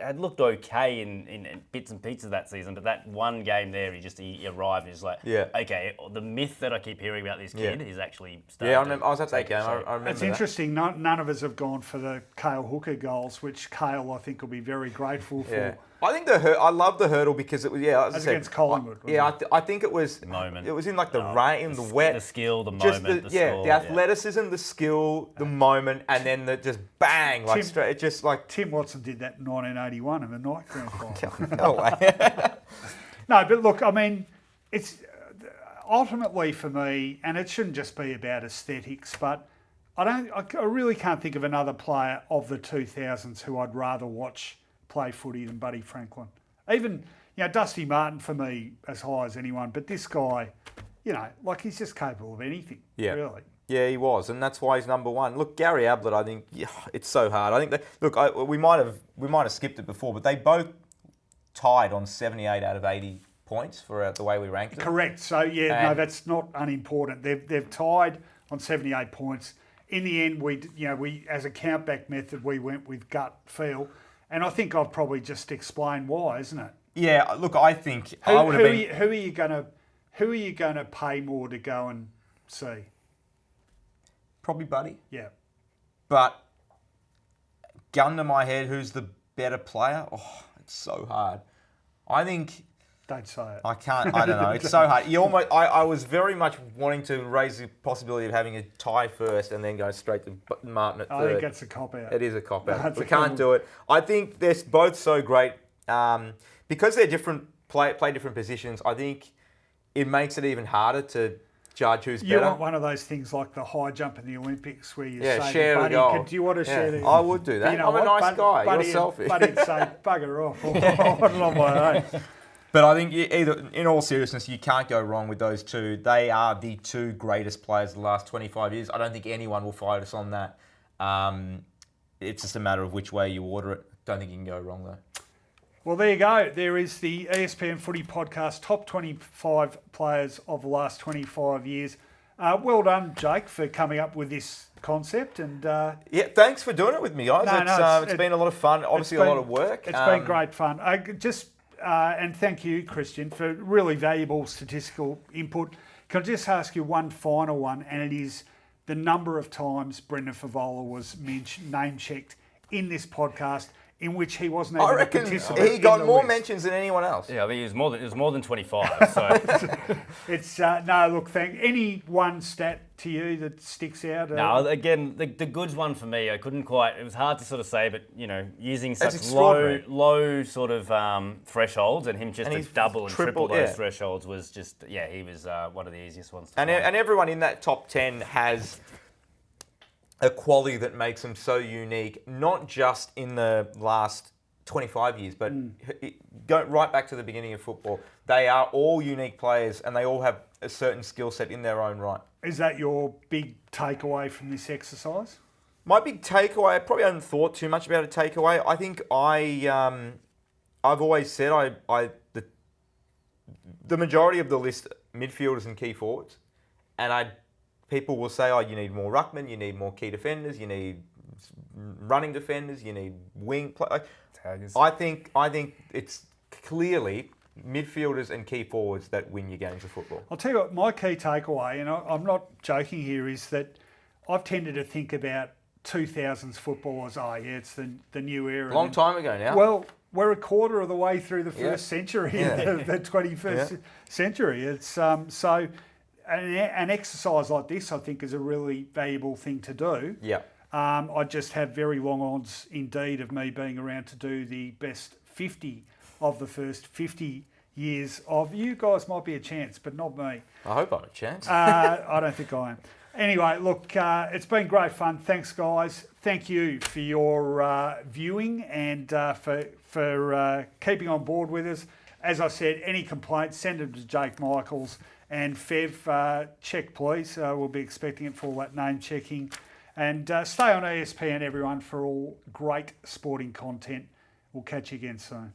had looked okay in bits and pieces that season, but that one game there, he arrived and he's like, okay, the myth that I keep hearing about this kid is actually starting.
Yeah, I was at that game. I remember
It's interesting. None of us have gone for the Cale Hooker goals, which Cale, I think, will be very grateful for.
Yeah. I think I love the hurdle because it was as I said,
against Collingwood.
I think it was
the moment.
It was in like the rain, in the wet,
the skill, the moment,
the athleticism, the skill, the moment, and then the just bang straight. It just like
Tim Watson did that in 1981 in the night grand final.
No way.
No, but look, I mean, it's ultimately for me, and it shouldn't just be about aesthetics, but I really can't think of another player of the 2000s who I'd rather watch play footy than Buddy Franklin. Even, Dustin Martin for me as high as anyone, but this guy, he's just capable of anything, really.
Yeah, he was, and that's why he's number one. Look, Gary Ablett, I think it's so hard. I think we might have skipped it before, but they both tied on 78 out of 80 points for the way we ranked it.
Correct. So no, that's not unimportant. They've tied on 78 points. In the end, we as a countback method, we went with gut feel. And I think I've probably just explained why, isn't it?
Yeah, look, I think
who are you going to pay more to go and see?
Probably Buddy.
Yeah.
But gun to my head, who's the better player? Oh, it's so hard. I think.
Don't say it.
I can't. I don't know. It's so hard. I was very much wanting to raise the possibility of having a tie first and then go straight to Martin at third.
I think that's a cop-out.
It is a cop-out. We can't do it. I think they're both so great. Because they're different, play different positions, I think it makes it even harder to judge who's better.
You want one of those things like the high jump in the Olympics where you say,
share
Buddy,
the goal.
do you want to share the...
I would do that. I'm a nice guy.
Buddy,
You're selfish.
Buddy'd say, bugger off. I'm on my own.
But I think in all seriousness, you can't go wrong with those two. They are the two greatest players of the last 25 years. I don't think anyone will fight us on that. It's just a matter of which way you order it. Don't think you can go wrong, though.
Well, there you go. There is the ESPN Footy Podcast, top 25 players of the last 25 years. Well done, Jake, for coming up with this concept. And
thanks for doing it with me, guys. It's been a lot of fun. Obviously, a lot of work.
It's been great fun. And thank you, Christian, for really valuable statistical input. Can I just ask you one final one, and it is the number of times Brendan Favola was name-checked in this podcast in which he wasn't able to participate.
He got more mentions than anyone else.
Yeah, I think it was more than 25. So
it's no look. Any one stat to you that sticks out?
No, again, the goods one for me. I couldn't quite. It was hard to sort of say, but using such low sort of thresholds, and him just to double and triple those thresholds was just he was one of the easiest ones.
And everyone in that top 10 has a quality that makes them so unique, not just in the last 25 years, but go right back to the beginning of football. They are all unique players, and they all have a certain skill set in their own right.
Is that your big takeaway from this exercise?
My big takeaway, I probably haven't thought too much about a takeaway. I think I've always said the majority of the list, midfielders and key forwards, and people will say, you need more ruckmen, you need more key defenders, you need running defenders, you need wing play. I think it's clearly midfielders and key forwards that win your games of football.
I'll tell you what, my key takeaway, and I'm not joking here, is that I've tended to think about 2000s football as, it's the new era.
Long time ago now.
Well, we're a quarter of the way through the first century of the 21st century. It's so an exercise like this, I think, is a really valuable thing to do.
Yeah.
I just have very long odds indeed of me being around to do the best 50 of the first 50 years of. You guys might be a chance, but not me.
I hope I'm a chance.
I don't think I am. Anyway, look, it's been great fun. Thanks, guys. Thank you for your viewing and for keeping on board with us. As I said, any complaints, send them to Jake Michaels and Fev. Check, please. We'll be expecting it for all that name checking. And stay on ESPN, everyone, for all great sporting content. We'll catch you again soon.